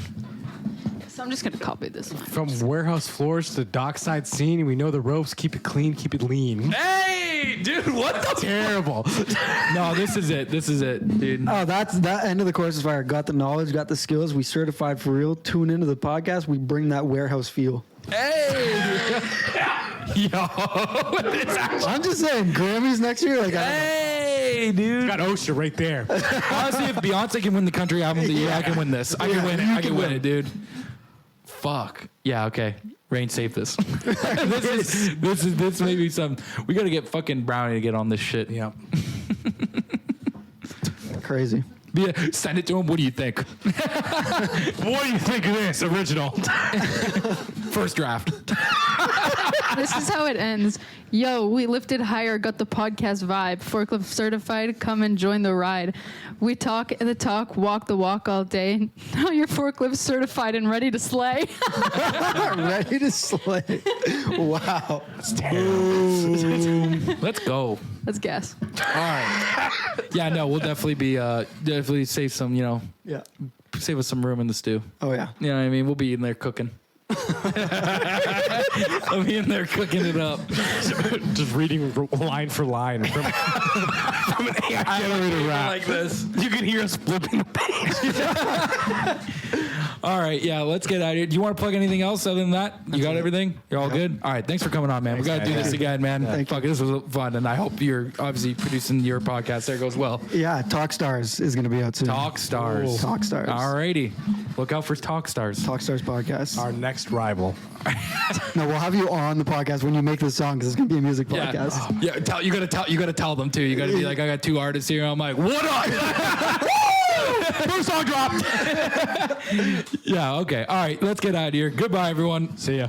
Speaker 4: So I'm just gonna copy this one.
Speaker 1: From warehouse floors to dockside scene, we know the ropes. Keep it clean, keep it lean.
Speaker 2: Hey, dude, what the
Speaker 1: Terrible.
Speaker 2: No, this is it. This is it, dude.
Speaker 3: Oh, that's that end of the course is fire. Got the knowledge, got the skills. We certified for real. Tune into the podcast. We bring that warehouse feel.
Speaker 2: Hey. Yo. It's actually,
Speaker 3: I'm just saying, Grammys next year. Like,
Speaker 2: hey, dude.
Speaker 1: Got OSHA right there.
Speaker 2: Honestly, if Beyonce can win the country album of the year, I can win this. I can win it. I can win it, dude. Fuck. Yeah, okay. Rain, save this. This may be some. We gotta get fucking Brownie to get on this shit.
Speaker 1: Yep.
Speaker 3: crazy.
Speaker 2: Yeah, send it to him. What do you think?
Speaker 1: What do you think of this original?
Speaker 2: First draft.
Speaker 4: This is how it ends. Yo, we lifted higher, got the podcast vibe. Forklift certified, come and join the ride. We talk the talk, walk the walk all day. Now you're forklift certified and ready to slay.
Speaker 3: Ready to slay. Wow.
Speaker 1: That's terrible.
Speaker 2: Let's go.
Speaker 4: Let's guess.
Speaker 2: All right. Yeah, no, we'll definitely be definitely save some,
Speaker 3: Yeah.
Speaker 2: save us some room in the stew.
Speaker 3: Oh, yeah.
Speaker 2: You know what I mean? We'll be in there cooking. I'll be in there cooking it up.
Speaker 1: Just reading line for line from an AI generated rap.
Speaker 2: Like this.
Speaker 1: You can hear us flipping the page.
Speaker 2: All right, yeah, let's get out of here. Do you want to plug anything else other than that? You got everything? You're all good? All right, thanks for coming on, man. We got to do this again, man.
Speaker 3: Thank you.
Speaker 2: Fuck, this was fun, and I hope you're obviously producing your podcast there goes well.
Speaker 3: Yeah, Talk Stars is going to be out soon.
Speaker 2: Talk Stars.
Speaker 3: Talk Stars.
Speaker 2: All righty. Look out for Talk Stars.
Speaker 3: Talk Stars podcast.
Speaker 1: Our next rival.
Speaker 3: No, we'll have you on the podcast when you make this song because it's going to be a music podcast.
Speaker 2: Yeah, you gotta tell them too. You gotta be like, I got two artists here. I'm like, what up? First song dropped. Yeah, okay. All right, let's get out of here. Goodbye, everyone.
Speaker 1: See ya.